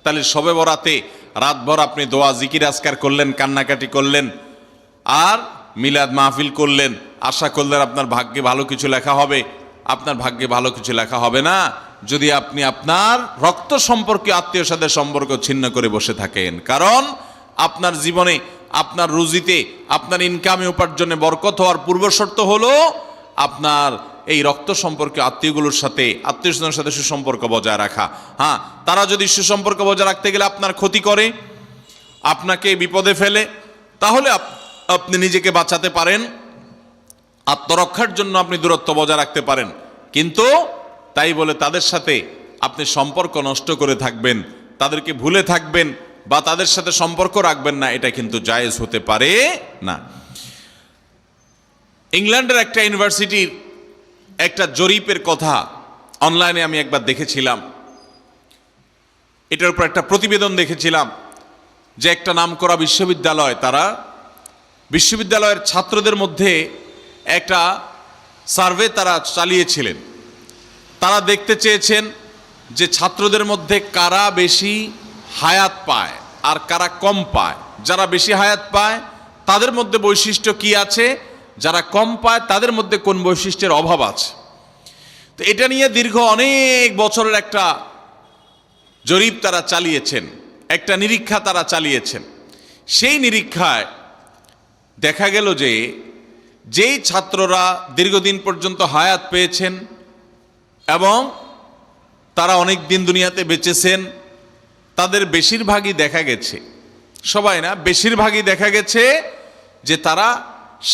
তাহলে শবে বরাতে রাতভর আপনি দোয়া জিকির আজকার করলেন, কান্নাকাটি করলেন, আর মিলাদ মাহফিল করলেন, আশা করলেন আপনার ভাগ্যে ভালো কিছু লেখা হবে। আপনার ভাগ্যে ভালো কিছু লেখা হবে না যদি আপনি আপনার রক্ত সম্পর্কে আত্মীয় সাথে সম্পর্ক ছিন্ন করে বসে থাকেন। কারণ আপনার জীবনে, আপনার রুজিতে, আপনার ইনকামে, উপার্জনে বরকত হওয়ার পূর্বশর্ত হলো আপনার এই রক্ত সম্পর্কে আত্মীয়গুলোর সাথে, আত্মীয় স্বজনের সাথে সুসম্পর্ক বজায় রাখা। হ্যাঁ, তারা যদি সুসম্পর্ক বজায় রাখতে গেলে আপনার ক্ষতি করে, আপনাকে বিপদে ফেলে, তাহলে আপনি নিজেকে বাঁচাতে পারেন, আত্মরক্ষার জন্য আপনি দূরত্ব বজায় রাখতে পারেন। কিন্তু তাই বলে তাদের সাথে আপনি সম্পর্ক নষ্ট করে থাকবেন, তাদেরকে ভুলে থাকবেন বা তাদের সাথে সম্পর্ক রাখবেন না, এটা কিন্তু জায়েজ হতে পারে না। ইংল্যান্ডের একটা ইউনিভার্সিটির একটা জরিপের কথা অনলাইনে আমি একবার দেখেছিলাম। এটার উপর একটা প্রতিবেদন দেখেছিলাম যে একটা নামকরা বিশ্ববিদ্যালয়, তারা বিশ্ববিদ্যালয়ের ছাত্রদের মধ্যে একটা সার্ভে তারা চালিয়েছিলেন। তারা দেখতে চেয়েছেন যে ছাত্রদের মধ্যে কারা বেশি হায়াত পায় আর কারা কম পায়। যারা বেশি হায়াত পায় তাদের মধ্যে বৈশিষ্ট্য কি আছে, যারা কম পায় তাদের মধ্যে কোন বৈশিষ্ট্যের অভাব আছে। তো এটা নিয়ে দীর্ঘ অনেক বছরের একটা জরিপ তারা চালিয়েছেন, একটা নিরীক্ষা তারা চালিয়েছেন। সেই নিরীক্ষায় দেখা গেল যে যেই ছাত্ররা দীর্ঘদিন পর্যন্ত হায়াত পেয়েছেন এবং তারা অনেক দিন দুনিয়াতে বেঁচেছেন, তাদের বেশিরভাগই দেখা গেছে, সবাই না, বেশিরভাগই দেখা গেছে যে তারা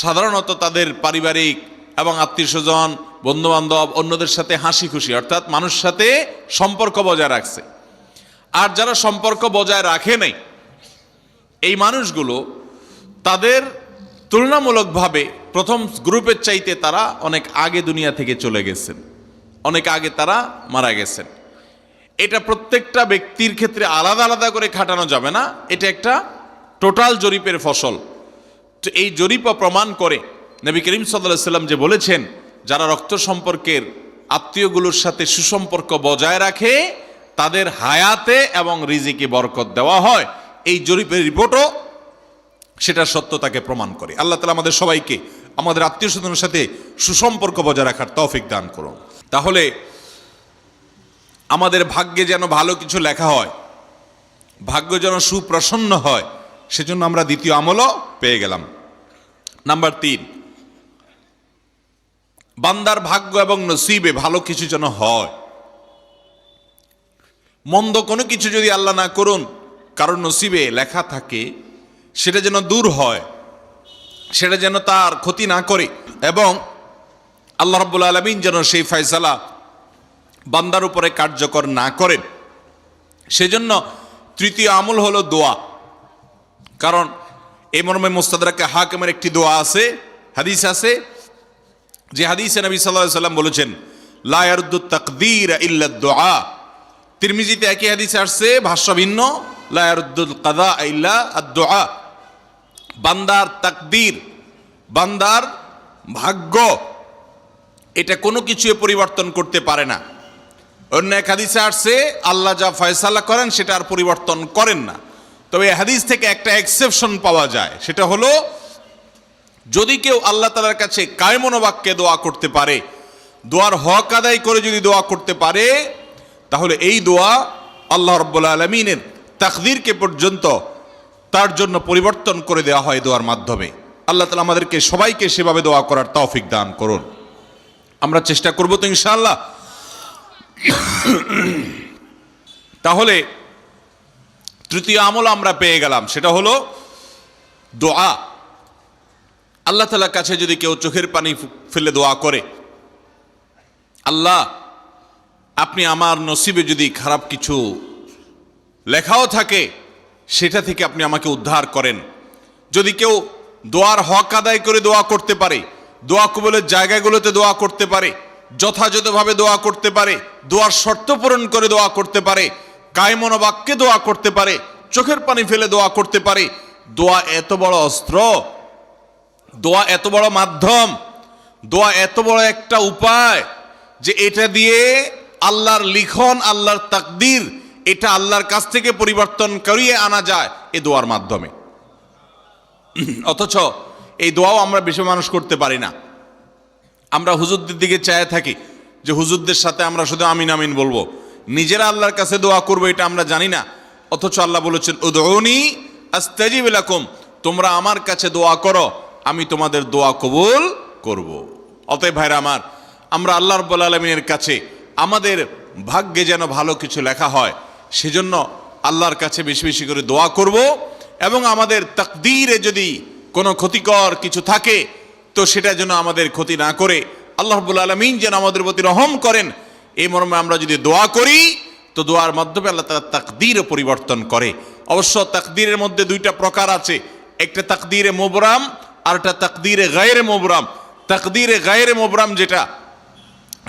সাধারণত তাদের পারিবারিক এবং আত্মীয় স্বজন, বন্ধুবান্ধব, অন্যদের সাথে হাসি খুশি, অর্থাৎ মানুষের সাথে সম্পর্ক বজায় রাখছে। আর যারা সম্পর্ক বজায় রাখে নাই, এই মানুষগুলো তাদের তুলনামূলকভাবে প্রথম গ্রুপের চাইতে তারা অনেক আগে দুনিয়া থেকে চলে গেছেন, অনেক আগে তারা মারা গেছেন। এটা প্রত্যেকটা ব্যক্তির ক্ষেত্রে আলাদা আলাদা করে খাটানো যাবে না, এটা একটা টোটাল জরিপের ফসল। তো এই জরিপও প্রমাণ করে নবী করিম সাল্লাল্লাহু আলাইহি ওয়াসাল্লাম যে বলেছেন, যারা রক্ত সম্পর্কের আত্মীয়গুলোর সাথে সুসম্পর্ক বজায় রাখে তাদের হায়াতে এবং রিজিকে বরকত দেওয়া হয়। এই জরিপের রিপোর্টও সেটা সত্যতাকে প্রমাণ করে। আল্লাহ তাআলা আমাদের সবাইকে আমাদের আত্মীয় স্বজনের সাথে সুসম্পর্ক বজায় রাখার তৌফিক দান করুন। তাহলে আমাদের ভাগ্যে যেন ভালো কিছু লেখা হয়, ভাগ্য যেন সুপ্রসন্ন হয়, সেজন্য আমরা দ্বিতীয় আমলও পেয়ে গেলাম। নাম্বার 3, বান্দার ভাগ্য এবং নসিবে ভালো কিছু যেন হয়। মন্দ কোনো কিছু যদি আল্লাহ না করুন কারণ নসিবে লেখা থাকে, সেটা যেন দূর হয়, সেটা যেন তার ক্ষতি না করে, এবং আল্লাহ রাব্বুল আলামিন যেন সেই ফয়সালা বান্দার উপরে কার্যকর না করেন। সেজন্য তৃতীয় আমল হলো দোয়া। কারণ এই মর্মে মুস্তাদরাকে হাকিমের একটি দোয়া আছে, হাদিস আছে, যে হাদিসে নবী সাল্লাল্লাহু আলাইহি ওয়াসাল্লাম বলেছেন, লা ইয়ারুদ্দু তাকদীর ইল্লা দুআ। তিরমিজিতে একই হাদিস আসছে, ভাষ্য ভিন্ন, লা ইয়ারুদ্দুল কাযা ইল্লা আদ-দুআ। বান্দার তাকদীর, বান্দার ভাগ্য, এটা কোনো কিছুই পরিবর্তন করতে পারে না। অন্য এক হাদিসে আসছে, আল্লাহ যা ফয়সালা করেন সেটা আর পরিবর্তন করেন না। তবে এই হাদিস থেকে একটা এক্সেপশন পাওয়া যায়, সেটা হলো যদি কেউ আল্লাহ তাআলার কাছে কায়মন বাক্যে দোয়া করতে পারে, দোয়ার হক আদায় করে যদি দোয়া করতে পারে, তাহলে এই দোয়া আল্লাহ রাব্বুল আলামিনের তাকদীরকে পর্যন্ত তার জন্য পরিবর্তন করে দেওয়া হয় দোয়ার মাধ্যমে। আল্লাহ তাআলা আমাদেরকে সবাইকে সেভাবে দোয়া করার তৌফিক দান করুন। আমরা চেষ্টা করব তো ইনশাআল্লাহ। তাহলে তৃতীয় আমল আমরা পেয়ে গেলাম, সেটা হলো দোয়া। আল্লাহ তাআলার কাছে যদি কেউ চোখের পানি ফেলে দোয়া করে, আল্লাহ আপনি আমার নসিবে যদি খারাপ কিছু লেখাও থাকে সেটা থেকে আপনি আমাকে উদ্ধার করেন। যদি কেউ দোয়ার হক আদায় করে দোয়া করতে পারে, দোয়া কবুলের জায়গাগুলোতে দোয়া করতে পারে, যথাযথভাবে দোয়া করতে পারে, দোয়ার শর্ত পূরণ করে দোয়া করতে পারে, কায়মন বাক্যে দোয়া করতে পারে, চোখের পানি ফেলে দোয়া করতে পারে, দোয়া এত বড় অস্ত্র দোয়া এত বড় মাধ্যম, দোয়া এত বড় একটা উপায় যে এটা দিয়ে আল্লাহর লিখন, আল্লাহর তাকদীর, এটা আল্লাহর কাছ থেকে পরিবর্তন করিয়ে আনা যায় এই দোয়ার মাধ্যমে। অথচ এই দোয়াও আমরা বেশি মানুষ করতে পারি না। আমরা হুজুরদের দিকে চায় থাকি যে হুজুরদের সাথে আমরা শুধু আমিন আমিন বলবো, নিজেরা আল্লাহর কাছে দোয়া করবো এটা আমরা জানি না। অথচ আল্লাহ বলেছেন উদউনি আস্তাজিব লাকুম, তোমরা আমার কাছে দোয়া করো, আমি তোমাদের দোয়া কবুল করব। অতএব ভাইরা আমার, আমরা আল্লাহ রাব্বুল আলামিনের কাছে আমাদের ভাগ্যে যেন ভালো কিছু লেখা হয় সেজন্য আল্লাহর কাছে বেশি বেশি করে দোয়া করব। এবং আমাদের তাকদীরে যদি কোনো ক্ষতিকর কিছু থাকে তো সেটা যেন আমাদের ক্ষতি না করে আল্লাহ রাব্বুল আলামিন যেন আমাদের প্রতি রহম করেন, এই মর্মে আমরা যদি দোয়া করি তো দোয়ার মাধ্যমে আল্লাহ তাআলা তাকদীরও পরিবর্তন করে। অবশ্য তাকদীরের মধ্যে দুইটা প্রকার আছে, একটা তাকদীরে মুবরাম আর একটা তাকদীরে গায়রে মুবরাম। তাকদীরে গায়রে মুবরাম যেটা,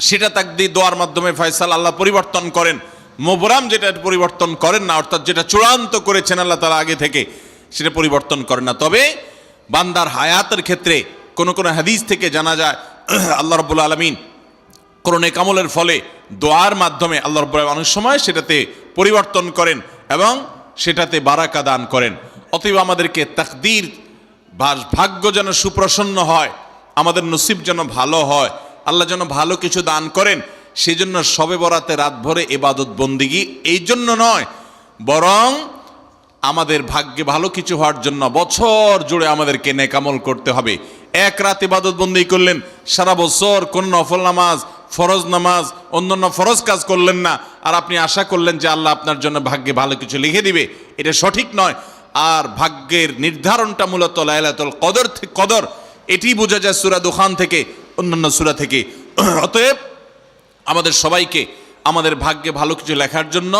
সেটা তাকদীর দোয়ার মাধ্যমে ফয়সালা আল্লাহ পরিবর্তন করেন। মুবরাম যেটা পরিবর্তন করেন না, অর্থাৎ যেটা চূড়ান্ত করেছেন আল্লাহ তাআলা আগে থেকে, সেটা পরিবর্তন করেন না। তবে বান্দার হায়াতের ক্ষেত্রে কোন কোন হাদিস থেকে জানা যায় আল্লাহ রাব্বুল আলামিন কোন নেক আমলের ফলে দোয়ার মাধ্যমে আল্লাহ রাব্বুল আলামিন অনেক সময় সেটাতে পরিবর্তন করেন এবং সেটাতে বারাকা দান করেন। অতএব আমাদেরকে তাকদীর, ভাগ্য যেন সুপ্রসন্ন হয়, আমাদের নসিব যেন ভালো হয়, আল্লাহ যেন ভালো কিছু দান করেন, সেই জন্য শবে বরাতে রাত ভরে ইবাদত বন্দিগি, এই জন্য নয়, বরং আমাদের ভাগ্যে ভালো কিছু হওয়ার জন্য বছর জুড়ে আমাদেরকে নেক আমল করতে হবে। এক রাত ইবাদত বন্দি করলেন, সারা বছর কোন নফল নামাজ, ফরজ নামাজ, অন্যান্য ফরজ কাজ করলেন না, আর আপনি আশা করলেন যে আল্লাহ আপনার জন্য ভাগ্যে ভালো কিছু লিখে দিবে, এটা সঠিক নয়। আর ভাগ্যের নির্ধারণটা মূলত লাইলাতুল কদর, এটি বোঝা যায় সূরা দুখান থেকে, অন্যান্য সূরা থেকে। অতএব আমাদের সবাইকে আমাদের ভাগ্যে ভালো কিছু লেখার জন্য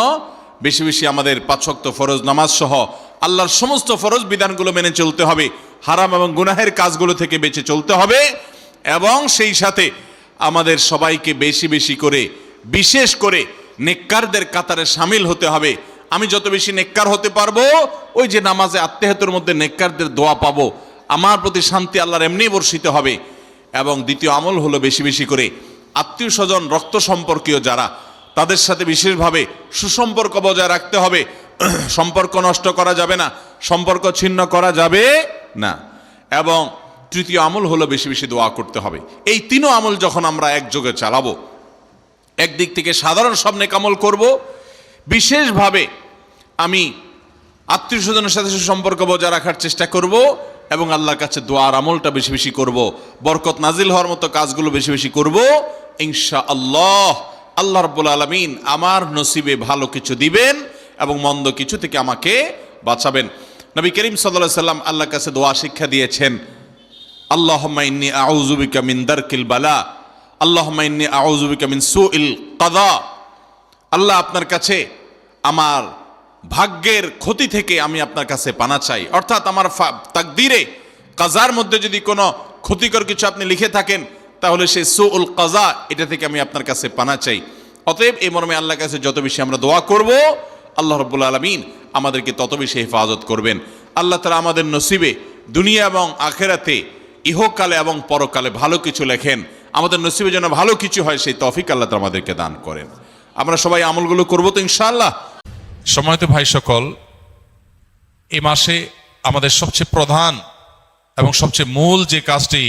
বেশি বেশি আমাদের 5 ওয়াক্ত ফরজ নামাজ সহ আল্লাহর সমস্ত ফরজ বিধানগুলো মেনে চলতে হবে, হারাম এবং গুনাহের কাজগুলো থেকে বেঁচে চলতে হবে, এবং সেই সাথে আমাদের সবাইকে বেশি বেশি করে, বিশেষ করে নেককারদের কাতারে শামিল হতে হবে। আমি যত বেশি নেককার হতে পারবো, ওই যে নামাজে আত্মেহাতের মধ্যে নেককারদের দোয়া পাবো, আমার প্রতি শান্তি আল্লাহর এমনি বর্ষিত হবে। এবং দ্বিতীয় আমল হলো বেশি বেশি করে আত্মীয় স্বজন, রক্ত সম্পর্কীয় যারা, তাদের সাথে বিশেষভাবে সুসম্পর্ক বজায় রাখতে হবে। সম্পর্ক নষ্ট করা যাবে না, সম্পর্ক ছিন্ন করা যাবে না। এবং তৃতীয় আমল হলো বেশি বেশি দোয়া করতে হবে। এই তিনও আমল যখন আমরা একযোগে চালাবো, একদিক থেকে সাধারণ সব নেক আমল করব, বিশেষভাবে আমি আত্মীয় স্বজনের সাথে সুসম্পর্ক বজায় রাখার চেষ্টা করব, এবং আল্লাহর কাছে দোয়ার আমলটা বেশি বেশি করব, বরকত নাজিল হওয়ার মতো কাজগুলো বেশি বেশি করব। ইনশাআল্লাহ আল্লাহ রাব্বুল আলামিন আমার নসিবে ভালো কিছু দিবেন এবং মন্দ কিছু থেকে আমাকে বাঁচাবেন। নবী করিম সাল্লাল্লাহু আলাইহি সাল্লাম আল্লাহর কাছে দোয়া শিক্ষা দিয়েছেন, আল্লাহুম্মা ইন্নী আউযু বিকা মিন দারকিল বালা, আল্লাহুম্মা ইন্নী আউযু বিকা মিন সুইল কাদা। আল্লাহ, আপনার কাছে আমার ভাগ্যের ক্ষতি থেকে আমি আপনার কাছে পানা চাই। অর্থাৎ আমার তাকদীরে, কাজার মধ্যে যদি কোনো ক্ষতিকর কিছু আপনি লিখে থাকেন, তাহলে সেই সুউল কাজা, এটা থেকে আমি আপনার কাছে পানা চাই। অতএব এই মর্মে আল্লাহর কাছে যত বেশি আমরা দোয়া করব, আল্লাহ রাব্বুল আলামিন আমাদেরকে তত বেশি হেফাজত করবেন। আল্লাহ তাআলা আমাদের নসিবে দুনিয়া এবং আখিরাতে, ইহকালে এবং পরকালে ভালো কিছু লেখেন, আমাদের নসিবে যেন ভালো কিছু হয় সেই তৌফিক আল্লাহ তাআলা আমাদেরকে দান করেন। আমরা সবাই আমলগুলো করব তো ইনশাআল্লাহ। সম্মানিত ভাই সকল, এই মাসে আমাদের সবচেয়ে প্রধান এবং সবচেয়ে মূল যে কাজটি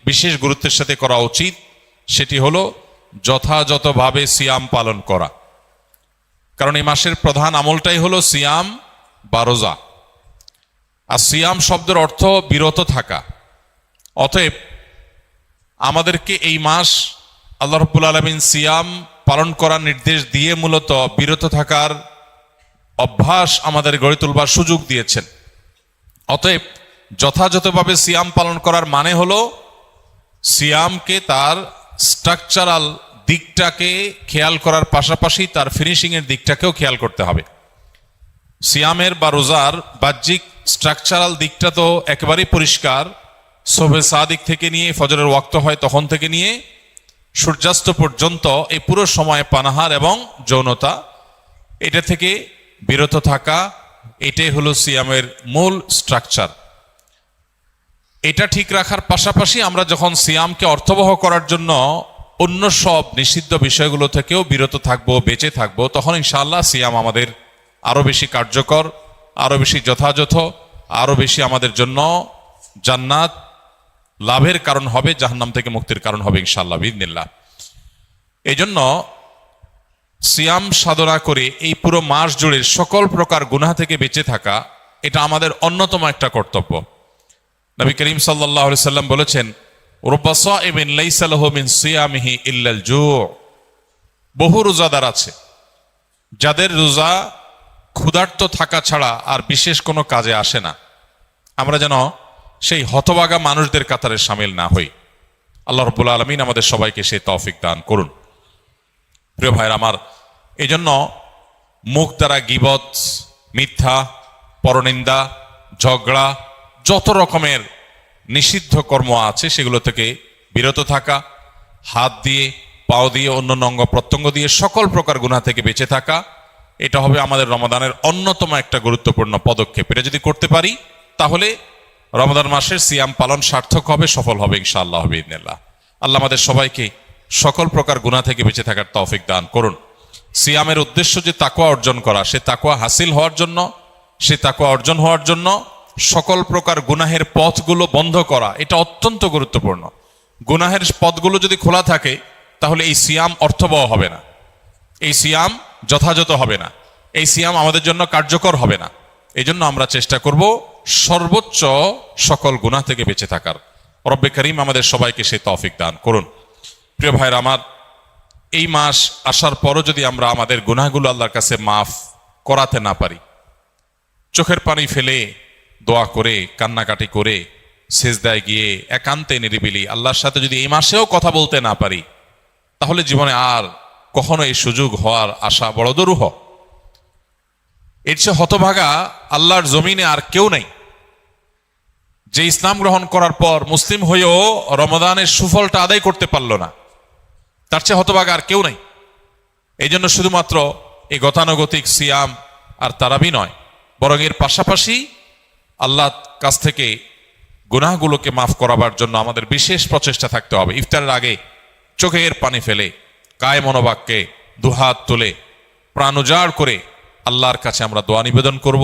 বিশেষ গুরুত্বের সাথে করা উচিত, সেটি হলো যথাযথভাবে সিয়াম পালন করা। কারণ এই মাসের প্রধান আমলটাই হলো সিয়াম বা রোজা। আর সিয়াম শব্দের অর্থ বিরত থাকা। অতএব আমাদেরকে এই মাস আল্লাহ রাব্বুল আলামিন সিয়াম পালন করার নির্দেশ দিয়ে মূলত বিরত থাকার অভ্যাস আমাদের গড়ে তুলবার সুযোগ দিয়েছেন। অতএব যথাযথভাবে সিয়াম পালন করার মানে হলো সিয়ামকে তার স্ট্রাকচারাল দিকটাকে খেয়াল করার পাশাপাশি তার ফিনিশিংয়ের দিকটাকেও খেয়াল করতে হবে। সিয়ামের বা রোজার বাহ্যিক স্ট্রাকচারাল দিকটা তো একেবারেই পরিষ্কার। শোবে সাদিক থেকে নিয়ে ফজরের ওয়াক্ত হয় তখন থেকে নিয়ে সূর্যাস্ত পর্যন্ত এই পুরো সময় পানাহার এবং যৌনতা, এটা থেকে বিরত থাকা, এটাই হলো সিয়ামের মূল স্ট্রাকচার। এটা ঠিক রাখার পাশাপাশি আমরা যখন সিয়ামকে অর্থবহ করার জন্য অন্য সব নিষিদ্ধ বিষয়গুলো থেকেও বিরত থাকবো, বেঁচে থাকবো, তখন ইনশাআল্লাহ সিয়াম আমাদের আরো বেশি কার্যকর, আরো বেশি যথাযথ, আরো বেশি আমাদের জন্য জান্নাত লাভের কারণ হবে, জাহান্নাম থেকে মুক্তির কারণ হবে ইনশাআল্লাহ বিইذনিল্লাহ। এই জন্য সিয়াম সাধনা করে এই পুরো মাস জুড়ে সকল প্রকার গুনাহ থেকে বেঁচে থাকা, এটা আমাদের অন্যতম একটা কর্তব্য। নবী করিম সাল্লাল্লাহু আলাইহি সাল্লাম বলেছেন, রুব্বা সাইমিন লাইসা লাহু মিন সিয়ামিহি ইল্লাল জু'। বহু রোজাদার আছে যাদের রোজা ক্ষুধার্ত থাকা ছাড়া আর বিশেষ কোনো কাজে আসে না। আমরা যেন সেই হতভাগা মানুষদের কাতারে শামিল না হই। আল্লাহ রাব্বুল আলামিন আমাদের সবাইকে সেই তৌফিক দান করুন। প্রিয় ভাইরা আমার, এই জন্য মুখ দ্বারা গীবত, মিথ্যা, পরনিন্দা, ঝগড়া, যত রকমের নিষিদ্ধ কর্ম আছে সেগুলো থেকে বিরত থাকা, হাত দিয়ে, পাও দিয়ে, অন্যান্য অঙ্গ প্রত্যঙ্গ দিয়ে সকল প্রকার গুনাহ থেকে বেঁচে থাকা, এটা হবে আমাদের রমাদানের অন্যতম একটা গুরুত্বপূর্ণ পদক্ষেপ। এটা যদি করতে পারি তাহলে রমাদান মাসের সিয়াম পালন সার্থক হবে, সফল হবে ইনশাআল্লাহ বিইذনিল্লাহ। আল্লাহ আমাদের সবাইকে সকল প্রকার গুনাহ থেকে বেঁচে থাকার তৌফিক দান করুন। সিয়ামের উদ্দেশ্য যে তাকওয়া অর্জন করা, সে তাকওয়া হাসিল হওয়ার জন্য, সে তাকওয়া অর্জন হওয়ার জন্য সকল প্রকার গুনাহের পথগুলো বন্ধ করা, এটা অত্যন্ত গুরুত্বপূর্ণ। গুনাহের পথগুলো যদি খোলা থাকে তাহলে এই সিয়াম অর্থবহ হবে না, এই সিয়াম যথাযথ হবে না, এই সিয়াম আমাদের জন্য কার্যকর হবে না। এই জন্য আমরা চেষ্টা করব সর্বোচ্চ সকল গুনাহ থেকে বেঁচে থাকার। রব্বে করিম আমাদের সবাইকে সেই তৌফিক দান করুন। প্রিয় ভাইরা আমার, এই মাস আসার পরও যদি আমরা আমাদের গুনাহগুলো আল্লাহর কাছে মাফ করাতে না পারি, চোখের পানি ফেলে, দোয়া করে, কান্নাকাটি করে, সিজদায় গিয়ে একান্তে নিরিবিলি আল্লাহর সাথে যদি এই মাসেও কথা বলতে না পারি, তাহলে জীবনে আর কখনো এই সুযোগ হওয়ার আশা বড় দুরূহ। এর চেয়ে হতভাগা আল্লাহর জমিনে আর কেউ নেই যে ইসলাম গ্রহণ করার পর মুসলিম হয়েও রমাদানের সুফলটা আদায় করতে পারল না। তার চেয়ে হতভাগা আর কেউ নেই। এই জন্য শুধুমাত্র এই গতানুগতিক সিয়াম আর তারাবি নয়, বরং এর পাশাপাশি আল্লাহর কাছ থেকে গুনাহগুলোকে মাফ করাবার জন্য আমাদের বিশেষ প্রচেষ্টা থাকতে হবে। ইফতারের আগে চোখের পানি ফেলে, কায় মনোবাক্যে দুহাত তুলে, প্রাণ উজাড় করে আল্লাহর কাছে আমরা দোয়া নিবেদন করব।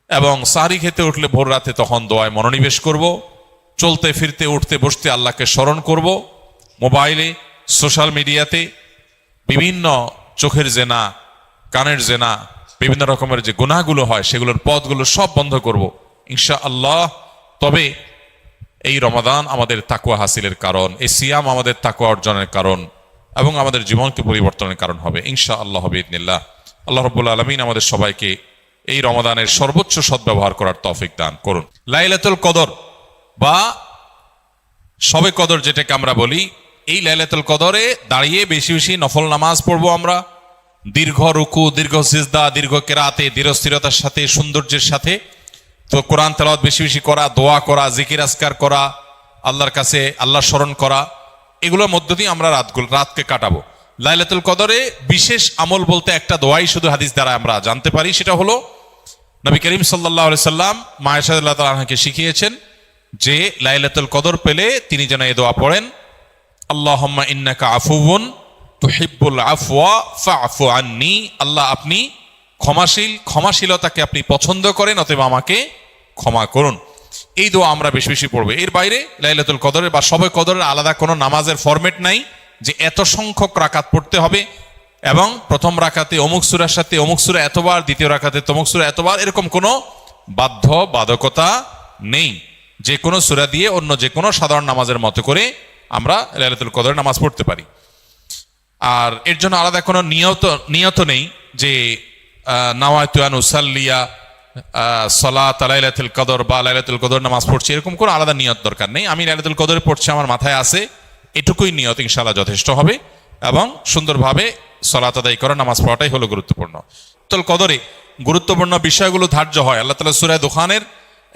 এবং সাহরি খেতে উঠলে ভোর রাতে তখন দোয়ায় মনোনিবেশ করব। চলতে ফিরতে, উঠতে বসতে আল্লাহকে স্মরণ করব। মোবাইলে, সোশ্যাল মিডিয়াতে বিভিন্ন চোখের জেনা, কানের জেনা, বিভিন্ন রকমের যে গুনাহগুলো হয় সেগুলোর পথগুলো সব বন্ধ করব ইনশাআল্লাহ। তবে এই রমাদান আমাদের তাকওয়া হাসিলের কারণ, এই সিয়াম আমাদের তাকওয়া অর্জনের কারণ এবং আমাদের জীবনকে পরিবর্তনের কারণ হবে ইনশাআল্লাহ বিইذনিল্লাহ। আল্লাহ রাব্বুল আলামিন আমাদের সবাইকে এই রমাদানের সর্বোচ্চ সদ্ব্যবহার করার তৌফিক দান করুন। লাইলাতুল কদর বা শবে কদর যেটাকে আমরা বলি, এই লাইলাতুল কদরে দাঁড়িয়ে বেশি বেশি নফল নামাজ পড়বো আমরা, দীর্ঘ রুকু, দীর্ঘ সিজদা, দীর্ঘ কেরাতে, দৃঢ়স্থিরতার সাথে, সৌন্দর্যের সাথে। তো কোরআন তেলাওয়াত বেশি বেশি করা, দোয়া করা, জিকির আজকার করা, আল্লাহর কাছে আল্লাহ স্মরণ করা, এগুলোর মধ্য দিয়ে আমরা রাতকে কাটাবো। লাইলাতুল কদরে বিশেষ আমল বলতে একটা দোয়াই শুধু হাদিস দ্বারা আমরা জানতে পারি, সেটা হলো নবী করিম সাল্লাল্লাহু আলাইহি সাল্লাম মা আয়েশা রাদিয়াল্লাহু তাআলা আনহাকে শিখিয়েছেন যে লাইলাতুল কদর পেলে তিনি যেন এই দোয়া পড়েন, আল্লাহুম্মা ইন্নাকা আফুউন তুহিব্বুল আফওয়া ফা'ফু আন্নী। আল্লাহ, আপনি ক্ষমাশীল, ক্ষমাশীলতাকে আপনি পছন্দ করেন, অতএব আমাকে ক্ষমা করুন। এই দোয়া আমরা বেশি বেশি পড়বো। এর বাইরে লাইলাতুল কদরের বা শবে কদরের আলাদা কোনো নামাজের ফরম্যাট নাই যে এত সংখ্যক রাকাত পড়তে হবে এবং প্রথম রাকাতে অমুক সূরার সাথে অমুক সূরা এতবার, দ্বিতীয় রাকাতে তমুক সূরা এতবার, এরকম কোনো বাধ্যবাধকতা নেই। যে কোনো সূরা দিয়ে অন্য যে কোনো সাধারণ নামাজের মতো করে আমরা লাইলাতুল কদরের নামাজ পড়তে পারি। আর এর জন্য আলাদা কোনো নিয়ত নেই যে নাওয়াইতু আন উসাল্লিয়া সালাত লাইলাতুল কদর বা লাইলাতুল কদর নামাজ পড়ছি, এরকম কোনো আলাদা নিয়ত দরকার নেই। আমি লাইলাতুল কদরে পড়ছি, আমার মাথায় আছে, এটুকুই নিয়ত ইনশাআল্লাহ যথেষ্ট হবে এবং সুন্দরভাবে সালাত আদায় করা, নামাজ পড়াটাই হলো গুরুত্বপূর্ণ। লাইলাতুল কদরে গুরুত্বপূর্ণ বিষয়গুলো ধার্য হয়। আল্লাহ তাআলা সূরা দুখানের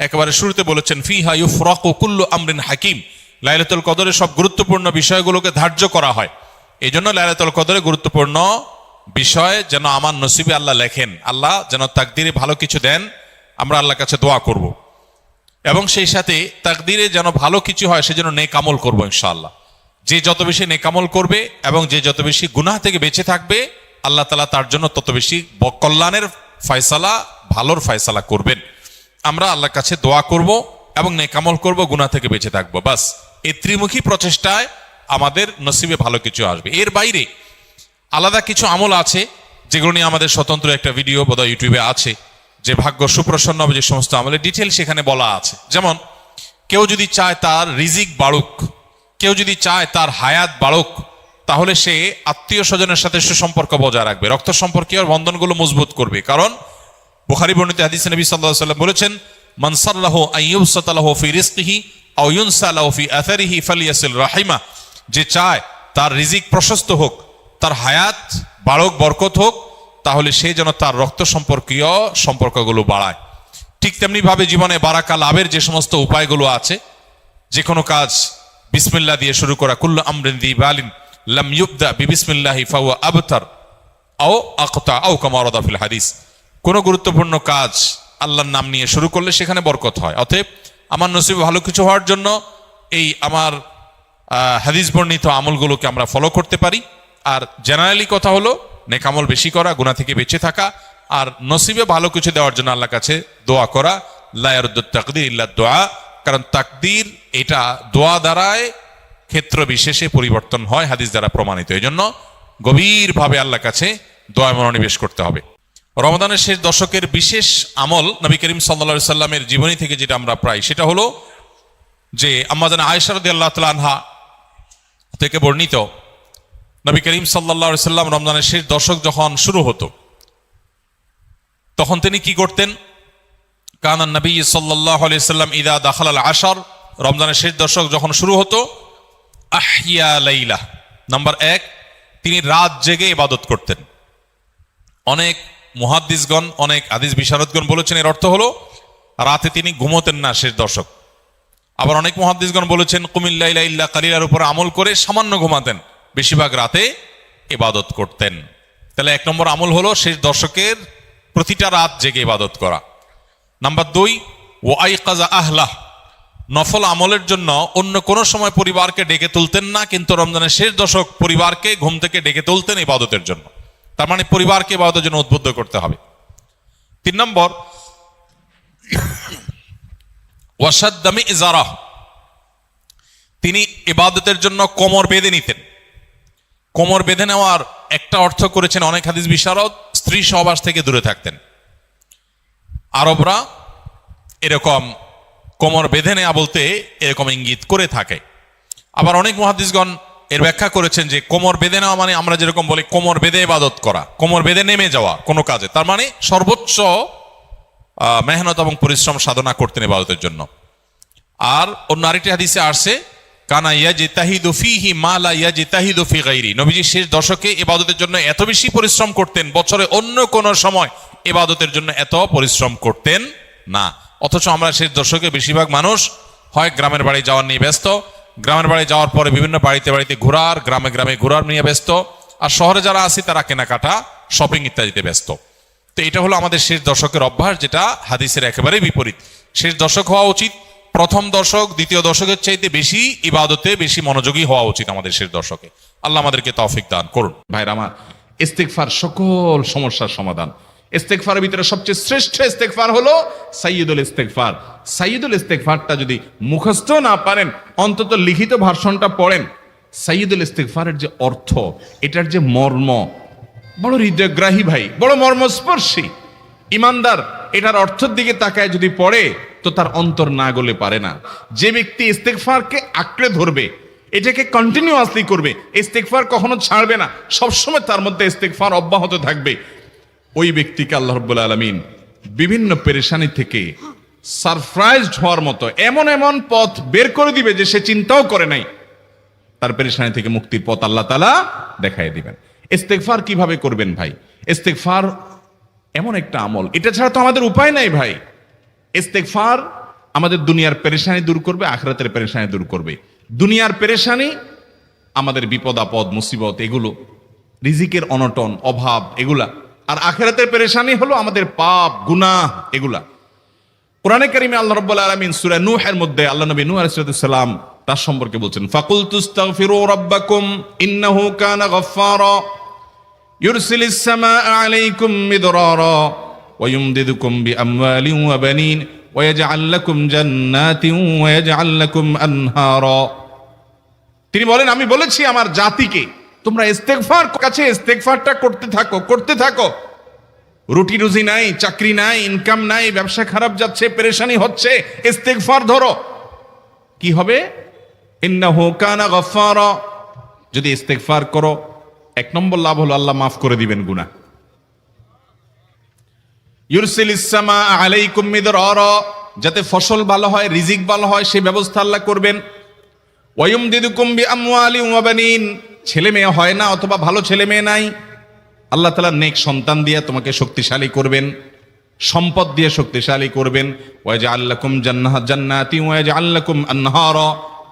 একেবারে শুরুতে বলেছেন, ফিহা ইউফরাকু কুল্লু আমরিন হাকিম। লাইলাতুল কদরে সব গুরুত্বপূর্ণ বিষয়গুলোকে ধার্য করা হয়। এই জন্য লাইলাতুল কদরে গুরুত্বপূর্ণ বিষয় যেন আমার নসিবে আল্লাহ লেখেন, আল্লাহ যেন তাকদিরে ভালো কিছু দেন, আমরা আল্লাহর কাছে দোয়া করব। এবং সেই সাথে তাকদিরে যেন ভালো কিছু হয় সেজন্য নেক আমল করবো ইনশাআল্লাহ। যে যত বেশি নেক আমল করবে এবং যে যত বেশি গুনাহ থেকে বেঁচে থাকবে, আল্লাহ তাআলা তার জন্য তত বেশি কল্যাণের ফয়সালা, ভালোর ফয়সালা করবেন। আমরা আল্লাহর কাছে দোয়া করব এবং নেক আমল করব, গুনাহ থেকে বেঁচে থাকবো। বাস এই ত্রিমুখী প্রচেষ্টায় আমাদের নসিবে ভালো কিছু আসবে। এর বাইরে আলাদা কিছু আমল আছে যেগুলো নিয়ে আমাদের স্বতন্ত্র একটা ভিডিও বোধহয় ইউটিউবে আছে, যে ভাগ্য সুপ্রসন্ন হবে যে সমস্ত আমলের ডিটেল সেখানে বলা আছে। যেমন কেউ যদি চায় তার রিজিক বাড়ুক, কেউ যদি চায় তার হায়াত বাড়ুক, তাহলে সে আত্মীয় স্বজনের সাথে সুসম্পর্ক বজায় রাখবে, রক্ত সম্পর্কীয় বন্ধনগুলো মজবুত করবে। কারণ বুখারী বর্ণিত হাদিসে নবী সাল্লাল্লাহু আলাইহি ওয়াসাল্লাম বলেছেন, মান সাল্লাহু আইয়ুবসাতা লাহু ফি রিজকিহি আও ইউনসা লাহু ফি আথারিহি ফালিয়াসিল রাহিমা। যে চায় তার রিজিক প্রশস্ত হোক, তার হায়াত বাড়ুক, বরকত হোক, তাহলে সে যেন তার রক্ত সম্পর্কীয় সম্পর্কগুলো বাড়ায়। ঠিক তেমনি ভাবে জীবনে বারাকা লাভের যে সমস্ত উপায়গুলো আছে, যে কোনো কাজ বিসমিল্লাহ দিয়ে শুরু করা, কুল্লু আমরিন যি বালিন লাম ইউবদা বিবিসমিল্লাহি ফাহুয়া আবতার আও আকতা আও কামা ওয়ারাদা ফিল হাদিস। কোনো গুরুত্বপূর্ণ কাজ আল্লাহর নাম নিয়ে শুরু করলে সেখানে বরকত হয়। অতএব আমার নসিবে ভালো কিছু হওয়ার জন্য এই আমার হাদিস বর্ণিত আমলগুলোকে আমরা ফলো করতে পারি। আর জেনারেলি কথা হলো নেক আমল বেশি করা, গুনাহ থেকে বেঁচে থাকা, আর নসিবে ভালো কিছু দেওয়ার জন্য আল্লাহর কাছে দোয়া করা। লা ইয়ারুদ্দুত তাকদীর ইল্লা দোয়া, কারণ তাকদীর এটা দোয়া দ্বারায় ক্ষেত্র বিশেষে পরিবর্তন হয়, হাদিস দ্বারা প্রমাণিত। এই জন্য গভীরভাবে আল্লাহর কাছে দোয়া মনোনিবেশ করতে হবে। রমাদানের শেষ দশকের বিশেষ আমল নবী করিম সাল্লাল্লাহু আলাইহি সাল্লামের জীবনী থেকে যেটা আমরা প্রায়, সেটা হলো যে আম্মা জান আয়েশা রাদিয়াল্লাহু তাআলা আনহা থেকে বর্ণিত, নবী করিম সাল্লাল্লাহু আলাইহি সাল্লাম রমজানের শেষ দশক যখন শুরু হতো তখন তিনি কি করতেন? কানান নবী সাল্লাল্লাহু আলাইহি সাল্লাম ইদা দাখালাল আশর, রমজানের শেষ দশক যখন শুরু হতো, আহইয়া লাইলা, নাম্বার 1, তিনি রাত জেগে ইবাদত করতেন। অনেক মুহাদ্দিসগণ, অনেক হাদিস বিশারদগণ বলেছেন এর অর্থ হলো রাতে তিনি ঘুমোতেন না শেষ দশক। আবার অনেক মুহাদ্দিসগণ বলেছেন কুমিল লাইলা ইল্লা কালিলার উপর আমল করে সামান্য ঘুমাতেন, বেশিরভাগ রাতে ইবাদত করতেন। তাহলে 1 নম্বর আমল হলো শেষ দশকের প্রতিটা রাত জেগে ইবাদত করা। নাম্বার 2, ওয়াইকাজা আহলাহ, নফল আমলের জন্য অন্য কোনো সময় পরিবারকে ডেকে তুলতেন না, কিন্তু রমজানের শেষ দশক পরিবারকে ঘুম থেকে ডেকে তুলতেন ইবাদতের জন্য। তার মানে পরিবারকে ইবাদতের জন্য উদ্বুদ্ধ করতে হবে। 3 নম্বর, ওয়াসাদ্দামি ইজারাহ, তিনি ইবাদতের জন্য কোমর বেঁধে নিতেন। কোমর বেঁধে নেওয়ার একটা অর্থ করেছেন অনেক হাদিস বিশারদ, স্ত্রী সহবাস থেকে দূরে থাকতেন। আরবরা এরকম কোমর বেঁধে নেওয়া বলতে এরকম ইঙ্গিত করে থাকে। আবার অনেক মুহাদ্দিসগণ এর ব্যাখ্যা করেছেন যে কোমর বেঁধে নেওয়া মানে আমরা যেরকম বলি কোমর বেঁধে ইবাদত করা, কোমর বেঁধে নেমে যাওয়া কোনো কাজে, তার মানে সর্বোচ্চ মেহনত এবং পরিশ্রম সাধনা করতেন ইবাদতের জন্য। আর অন্য আরেকটি হাদিসে আসছে, কানা ইয়াজতাহিদু ফীহি মা লা ইয়াজতাহিদু ফি গায়রি, নবীজি শেষ দশকে ইবাদতের জন্য এত বেশি পরিশ্রম করতেন, বছরে অন্য কোনো সময় ইবাদতের জন্য এত পরিশ্রম করতেন না। অথচ আমরা শেষ দশকে বেশিরভাগ মানুষ হয় গ্রামের বাড়ি যাওয়ার নিয়ে ব্যস্ত, গ্রামের বাড়ি যাওয়ার পরে বিভিন্ন বাড়িতে বাড়িতে ঘোরার, গ্রামে গ্রামে ঘোরার নিয়ে ব্যস্ত, আর শহরে যারা আছি তারা কেনাকাটা, শপিং ইত্যাদিতে ব্যস্ত। তো এটা হলো আমাদের শেষ দশকের অভ্যাস, যেটা হাদিসের একেবারে বিপরীত। শেষ দশক হওয়া উচিত প্রথম দশক, দ্বিতীয় দশকের চাইতে বেশি ইবাদতে বেশি মনোযোগী হওয়া উচিত আমাদের শেষ দশকে। আল্লাহ আমাদেরকে তৌফিক দান করুন। ভাইরা আমার, ইস্তেগফার সকল সমস্যার সমাধান। ইস্তেগফারের ভিতরে সবচেয়ে শ্রেষ্ঠ ইস্তেগফার হলো সাইয়্যিদুল ইস্তেগফার। সাইয়্যিদুল ইস্তেগফারটা যদি মুখস্থ না পারেন, অন্তত লিখিত ভার্সনটা পড়েন। সাইয়্যিদুল ইস্তেগফারের যে অর্থ, এটার যে মর্ম, বড় হৃদয়গ্রাহী ভাই, বড় মর্মস্পর্শী। ইমানদার এটার অর্থের দিকে তাকায় যদি পড়ে তো তার অন্তর না গলে পারে না। যে ব্যক্তি ইস্তেগফারকে আঁকড়ে ধরবে, এটাকে কন্টিনিউয়াসলি করবে, ইস্তেগফার কখনো ছাড়বে না, সবসময় তার মধ্যে ইস্তেগফার অব্যাহত থাকবে, ওই ব্যক্তিকে আল্লাহ রাব্বুল আলামিন বিভিন্ন পেরেশানি থেকে সারপ্রাইজড হওয়ার মতো এমন এমন পথ বের করে দিবে যে সে চিন্তাও করে নাই। তার পেরেশানি থেকে মুক্তির পথ আল্লাহ তাআলা দেখায় দিবেন। ইস্তেগফার কিভাবে করবেন ভাই? ইস্তেগফার এমন একটা আমল, এটা ছাড়া তো আমাদের উপায় নাই ভাই। ইস্তেগফার আমাদের দুনিয়ার পেরেশানি দূর করবে, আখিরাতের পেরেশানি দূর করবে। দুনিয়ার পেরেশানি আমাদের বিপদ আপদ মুসিবত, এগুলো রিজিকের অনটন অভাব এগুলা, আর আখিরাতের পেরেশানি হলো আমাদের পাপ গুনাহ এগুলা। কোরআনে কারিমে আল্লাহ রাব্বুল আলামিন সূরা নূহের মধ্যে আল্লাহ নবী নূহ আলাইহিস সালাম তার সম্পর্কে বলছেন, ফাকুলতুস্তাগফিরু রাব্বাকুম ইন্নাহু কানা গাফফারা ইউরসিলিস সামাআ আলাইকুম মিদরারা ওয়া ইউমদিদুকুম বিআমওয়ালিন ওয়া বানিন ওয়া ইয়াজআল লাকুম জান্নাতিন ওয়া ইয়াজআল লাকুম আনহারা। তিনি বলেন, আমি বলেছি আমার জাতিকে তোমরা ইস্তেগফার কাছে ইস্তেগফারটা করতে থাকো। রুটি রুজি নাই, চাকরি নাই, ইনকাম নাই, ব্যবসা খারাপ যাচ্ছে, পেরেশানি হচ্ছে, ইস্তেগফার ধরো। কি হবে? ইন্নাহু কানা গাফফারা। যদি ইস্তেগফার করো, এক নম্বর লাভ হলো আল্লাহ মাফ করে দিবেন গুনাহ। ইউরসিলিস সামাআ আলাইকুম মিদরারা, যাতে ফসল ভালো হয়, রিজিক ভালো হয়, সেই ব্যবস্থা আল্লাহ করবেন। ওয়া ইউমদিদুকুম বিআমওয়ালিন ওয়া বানিন, ছেলে মেয়ে হয় না অথবা ভালো ছেলে মেয়ে নাই, আল্লাহ তাআলা নেক সন্তান দিয়ে তোমাকে শক্তিশালী করবেন, সম্পদ দিয়ে শক্তিশালী করবেন। ওয়া ইয়াজআল লাকুম জান্নাতিন ওয়া ইয়াজআল লাকুম আনহারা,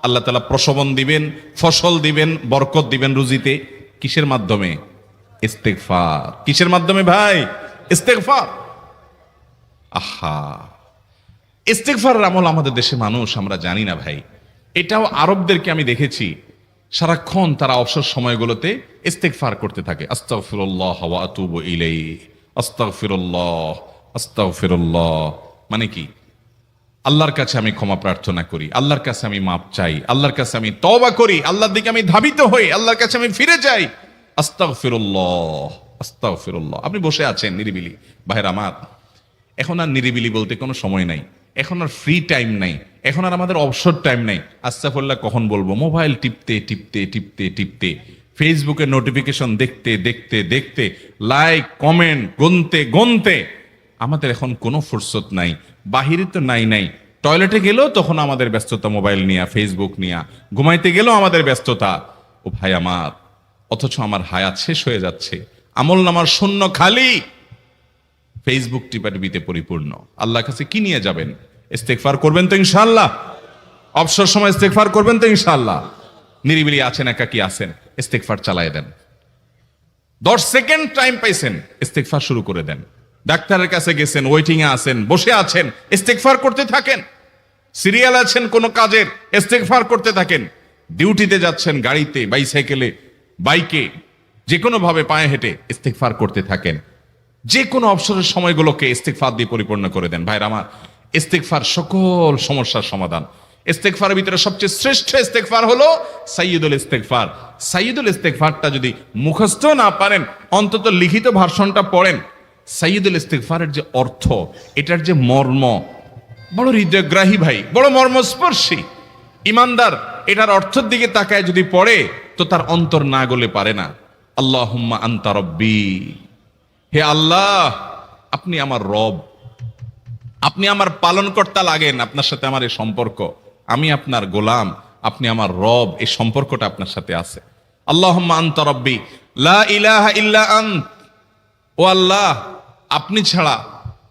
আল্লাহ তাআলা প্রসবন দিবেন, ফসল দিবেন, বরকত দিবেন রুজিতে। কিসের মাধ্যমে? ইস্তেগফার। কিসের মাধ্যমে ভাই? ইস্তেগফার। আহা, ইস্তেগফারের আমল আমাদের দেশে মানুষ আমরা জানি না ভাই। এটাও আরবদেরকে আমি দেখেছি, সারাক্ষণ তারা অবসর সময়গুলোতে ইস্তেগফার করতে থাকে। আস্তাগফিরুল্লাহ ওয়া আতুবু ইলাইহি, আস্তাগফিরুল্লাহ, আস্তাগফিরুল্লাহ। মানে কি? আল্লাহর কাছে আমি ক্ষমা প্রার্থনা করি, আল্লাহর কাছে আমি মাপ চাই, আল্লাহর কাছে আমি তওবা করি, আল্লাহর দিকে আমি ধাবিত হই, আল্লাহর কাছে আমি ফিরে যাই। আস্তাগফিরুল্লাহ, আস্তাগফিরুল্লাহ। আপনি বসে আছেন নিরিবিলি, ভাইরা আমার, এখন আর নিরিবিলি বলতে কোনো সময় নাই, এখন আর ফ্রি টাইম নাই, এখন আর আমাদের অবসর টাইম নাই। আস্তাগফিরুল্লাহ কখন বলবো? মোবাইল টিপতে টিপতে টিপতে টিপতে, ফেসবুকে নোটিফিকেশন দেখতে দেখতে দেখতে, লাইক কমেন্ট গুনতে গুনতে আমাদের এখন কোনো ফুরসত নাই। বাহিরে তো নাই, টয়লেটে গেলেও তখন আমাদের ব্যস্ততা মোবাইল নিয়ে, ফেসবুক নিয়ে, ঘুমাইতে গেলেও আমাদের ব্যস্ততা। ও ভাই আমার, অথচ আমার হায়াত শেষ হয়ে যাচ্ছে, আমল নামার শূন্য খালি, ফেসবুক টিপাটিপিতে পরিপূর্ণ। আল্লাহর কাছে কি নিয়ে যাবেন? ইস্তেগফার করবেন তো ইনশাআল্লাহ? অবসর সময় ইস্তেগফার করবেন তো ইনশাআল্লাহ? নিরিবিলি আছেন, একাকী আছেন, ইস্তেগফার চালায় দেন। 10 সেকেন্ড টাইম পাইছেন, ইস্তেগফার শুরু করে দেন। ডাক্তারের কাছে গেছেন, ওয়েটিং এ আছেন, বসে আছেন, ইস্তেগফার করতে থাকেন। সিরিয়াল আছেন কোনো কাজের, ইস্তেগফার করতে থাকেন। ডিউটিতে যাচ্ছেন, গাড়িতে, বাইসাইকেলে, বাইকে, যে কোনো ভাবে পায়ে হেঁটে ইস্তেগফার করতে থাকেন। যে কোনো অবসরের সময়গুলোকে ইস্তেগফার দিয়ে পরিপূর্ণ করে দেন। ভাইরা আমার, ইস্তেগফার সকল সমস্যার সমাধান। ইস্তেগফারের ভিতরে সবচেয়ে শ্রেষ্ঠ ইস্তেগফার হলো সাইয়্যিদুল ইস্তেগফার। সাইয়্যিদুল ইস্তেগফারটা যদি মুখস্থ না পারেন, অন্তত লিখিত ভার্সনটা পড়েন। সাইয়্যিদুল ইস্তেগফারের যে অর্থ, এটার যে মর্ম, বড় হৃদয়গ্রাহী ভাই, বড় মর্মস্পর্শী। ইমানদার এটার অর্থের দিকে তাকায় যদি পড়ে, তো তার অন্তর না গলে পারে না। আল্লাহুম্মা আনতা রব্বি, হে আল্লাহ আপনি আমার রব, আপনি আমার পালনকর্তা লাগেন, আপনার সাথে আমার এই সম্পর্ক, আমি আপনার গোলাম, আপনি আমার রব, এই সম্পর্কটা আপনার সাথে আছে। আল্লাহুম্মা আনতা রব্বি লা ইলাহা ইল্লা আন্ত, ও আল্লাহ আপনি ছাড়া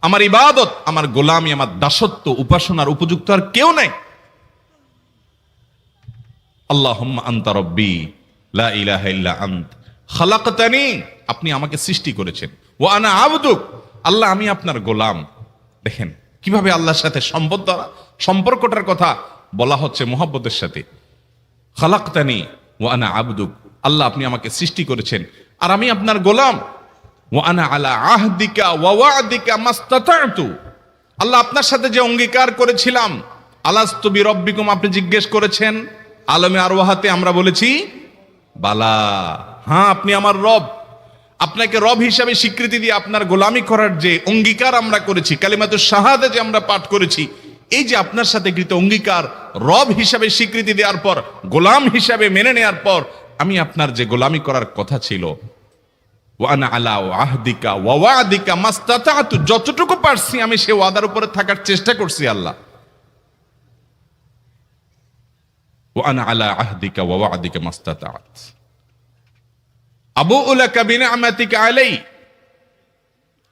আমার ইবাদত, আমার গোলামি, আমার দাসত্ব, উপাসনার উপযুক্ত আর কেউ নাই। আল্লাহুম্মা আনতা রব্বি লা ইলাহা ইল্লা আন্ত খালাকতানি, আপনি আমাকে সৃষ্টি করেছেন, ওয়া আনা আবদুক, আল্লাহ আমি আপনার গোলাম। দেখেন কিভাবে আল্লাহর সাথে সম্পর্কটার কথা বলা হচ্ছে মুহাব্বতের সাথে। খালাকতানি ওয়া আনা আবদুক, আল্লাহ আপনি আমাকে সৃষ্টি করেছেন আর আমি আপনার গোলাম। ওয়া আনা আলা আহদিকা ওয়া ওয়া'দিকা মাস্তাতা'তু, আল্লাহ আপনার সাথে যে অঙ্গীকার করেছিলাম, আলাস্তু বিরব্বিকুম, আপনি জিজ্ঞেস করেছেন, আলমে আরওয়াহাতে আমরা বলেছি বালা, হ্যাঁ আপনি আমার রব। আপনাকে রব হিসাবে স্বীকৃতি দিয়ে আপনার গোলামি করার যে অঙ্গীকার আমরা করেছি, কালিমাতুশ শাহাদা যে আমরা পাঠ করেছি, এই যে আপনার সাথে কৃত অঙ্গীকার, রব হিসাবে স্বীকৃতি দেওয়ার পর, গোলাম হিসাবে মেনে নেওয়ার পর, আমি আপনার যে গোলামি করার কথা ছিল, ওয়া আনা আলা আহদিকা ওয়া ওয়া'দিকা মাস্তাতা'তু, যতটুকু পারছি আমি সে ওয়াদার উপরে থাকার চেষ্টা করছি আল্লাহ। ওয়া আনা আলা আহদিকা ওয়া ওয়া'দিকা মাস্তাতা'ত আবুউ লাকা বিনি'মাতিকা আলাই,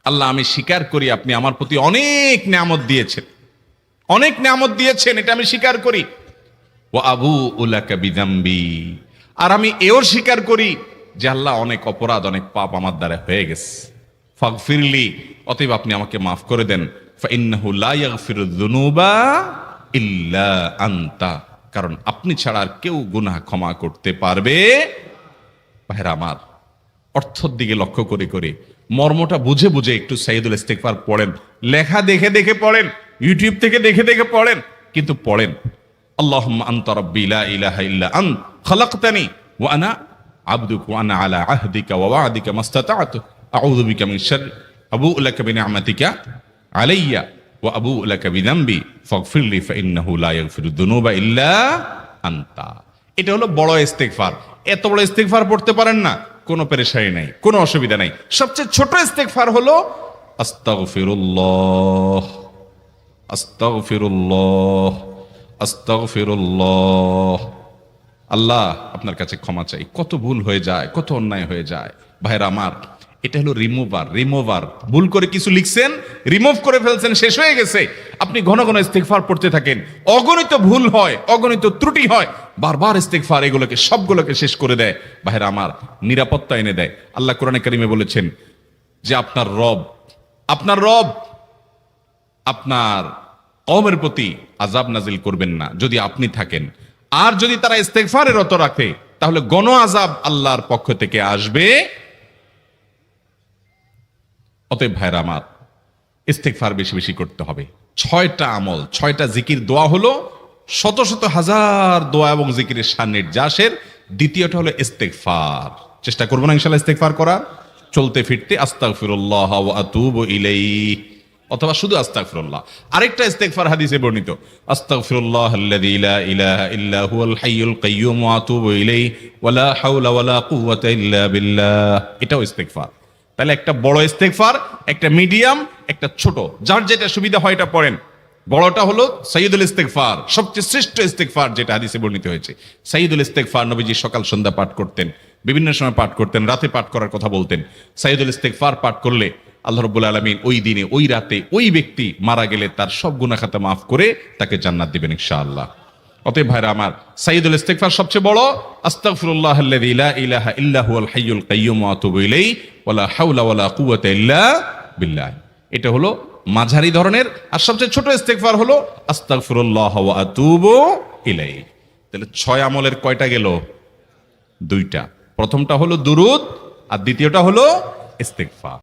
আল্লাহ আমি স্বীকার করি আপনি আমার প্রতি অনেক নিয়ামত দিয়েছেন, অনেক নিয়ামত দিয়েছেন, এটা আমি স্বীকার করি। ওয়া আবুউ লাকা বিযামবি, আর আমি এও স্বীকার করি যে আল্লাহ অনেক অপরাধ, অনেক পাপ আমার দ্বারা হয়ে গেছে। ফাগফিরলি, অতএব আপনি আমাকে মাফ করে দেন। ফাইন্নাহু লা ইয়াগফিরুয যুনুবা ইল্লা আনতা, কারণ আপনি ছাড়া আর কেউ গুনাহ ক্ষমা করতে পারবে। ভাইরা আমার, অর্থর দিকে লক্ষ্য করে করে মর্মটা বুঝে বুঝে একটু সাইয়্যিদুল ইস্তিগফার পড়েন। লেখা দেখে দেখে পড়েন, ইউটিউব থেকে দেখে দেখে পড়েন, কিন্তু পড়েন। আল্লাহুম্মা আনতা রাব্বি লা ইলাহা ইল্লা আনত খালাকতানি ওয়া আনা আবদুকা ওয়া আনা আলা আহদিকা ওয়া ওয়া'দিকা মাস্তাতা'তু আউযু বিকা মিন শাররি আবু'ু লাকা বিনি'মাতিকা আলাইয়া ওয়া আবু'ু লাকা বিযামবি ফাগফিরলি ফাইন্নাহু লা ইয়াগফিরুয যুনুবা ইল্লা আনতা। এটা হলো বড় ইস্তেগফার। এত বড় ইস্তেগফার পড়তে পারেন না, কোনো পেরেশানি নাই, কোনো অসুবিধা নাই। সবচেয়ে ছোট ইস্তেগফার হলো আস্তাগফিরুল্লাহ, আস্তাগফিরুল্লাহ, আস্তাগফিরুল্লাহ। আল্লাহ আপনার কাছে ক্ষমা চাই, কত ভুল হয়ে যায়, কত অন্যায় হয়ে যায়। ভাইরা আমার, এটা হলো রিমুভার। ভুল করে কিছু লিখছেন, রিমুভ করে ফেলছেন, শেষ হয়ে গেছে। আপনি ঘন ঘন ইস্তেগফার পড়তে থাকেন, অগণিত ভুল হয়, অগণিত ত্রুটি হয়, বারবার ইস্তেগফার এগুলোকে সবগুলোকে শেষ করে দেয়। ভাইরা আমার, নিরাপত্তা এনে দেয়। আল্লাহ কোরআনে কারিমে বলেছেন যে আপনার রব আপনার কওমের প্রতি আযাব নাজিল করবেন না যদি আপনি থাকেন। আর যদি তারা ইস্তেগফারে রত রাখে, তাহলে গণ আযাব আল্লাহর পক্ষ থেকে আসবে। অতএব ভাইরা আমার, ইস্তেগফার বেশি বেশি করতে হবে। 6টা আমল, 6টা জিকির, দোয়া হলো শত শত হাজার দোয়া এবং জিকিরের সান্নিধ্যাসের। দ্বিতীয়টা হলো ইস্তেগফার। চেষ্টা করবো না ইনশাআল্লাহ ইস্তেগফার করার, চলতে ফিরতে আস্তাগফিরুল্লাহ ওয়া আতুবু ইলাইহি, অথবা শুধু আস্তাগফিরুল্লাহ। আরেকটা ইস্তেগফার হাদিসে বর্ণিত, আস্তাগফিরুল্লাহাল্লাযী লা ইলাহা ইল্লা হুয়াল হাইয়ুল কাইয়্যুম ওয়া আতুবু ইলাইহি ওয়া লা হাওলা ওয়া লা কুওয়াতা ইল্লা বিল্লাহ। এটাও ইস্তেগফার। তাহলে একটা বড় ইস্তেগফার, একটা মিডিয়াম, একটা ছোট, যার যেটা সুবিধা হয় এটা পড়েন। বড়টা হলো সাইয়্যিদুল ইস্তেগফার, সবচেয়ে শ্রেষ্ঠ ইস্তেগফার যেটা হাদিসে বর্ণিত হয়েছে। সাইয়্যিদুল ইস্তেগফার নবীজি সকাল সন্ধ্যা পাঠ করতেন, বিভিন্ন সময় পাঠ করতেন, রাতে পাঠ করার কথা বলতেন। সাইয়্যিদুল ইস্তেগফার পাঠ করলে আল্লাহ রাব্বুল আলামিন ওই দিনে, ওই রাতে, ওই ব্যক্তি মারা গেলে তার সব গুনাহ খাতা মাফ করে তাকে জান্নাত দিবেন ইনশাআল্লাহ। অতএব ভাইরা আমার, সাইয়্যিদুল ইস্তেগফার সবচেয়ে বড়, আস্তাগফিরুল্লাহাল্লাযী লা ইলাহা ইল্লা হুয়াল হাইয়ুল কাইয়্যুম ওয়া আতুবু ইলাইহি ওয়া লা হাওলা ওয়া লা কুওয়াতা ইল্লা বিল্লাহ। এটা হলো মাঝারি ধরনের। আর সবচেয়ে ছোট ইস্তেগফার হলো আস্তাগফিরুল্লাহ ওয়া আতুবু ইলাইহি। তাহলে 6 আমলের কয়টা গেল? 2টা। প্রথমটা হলো দুরূদ, আর দ্বিতীয়টা হলো ইস্তেগফার।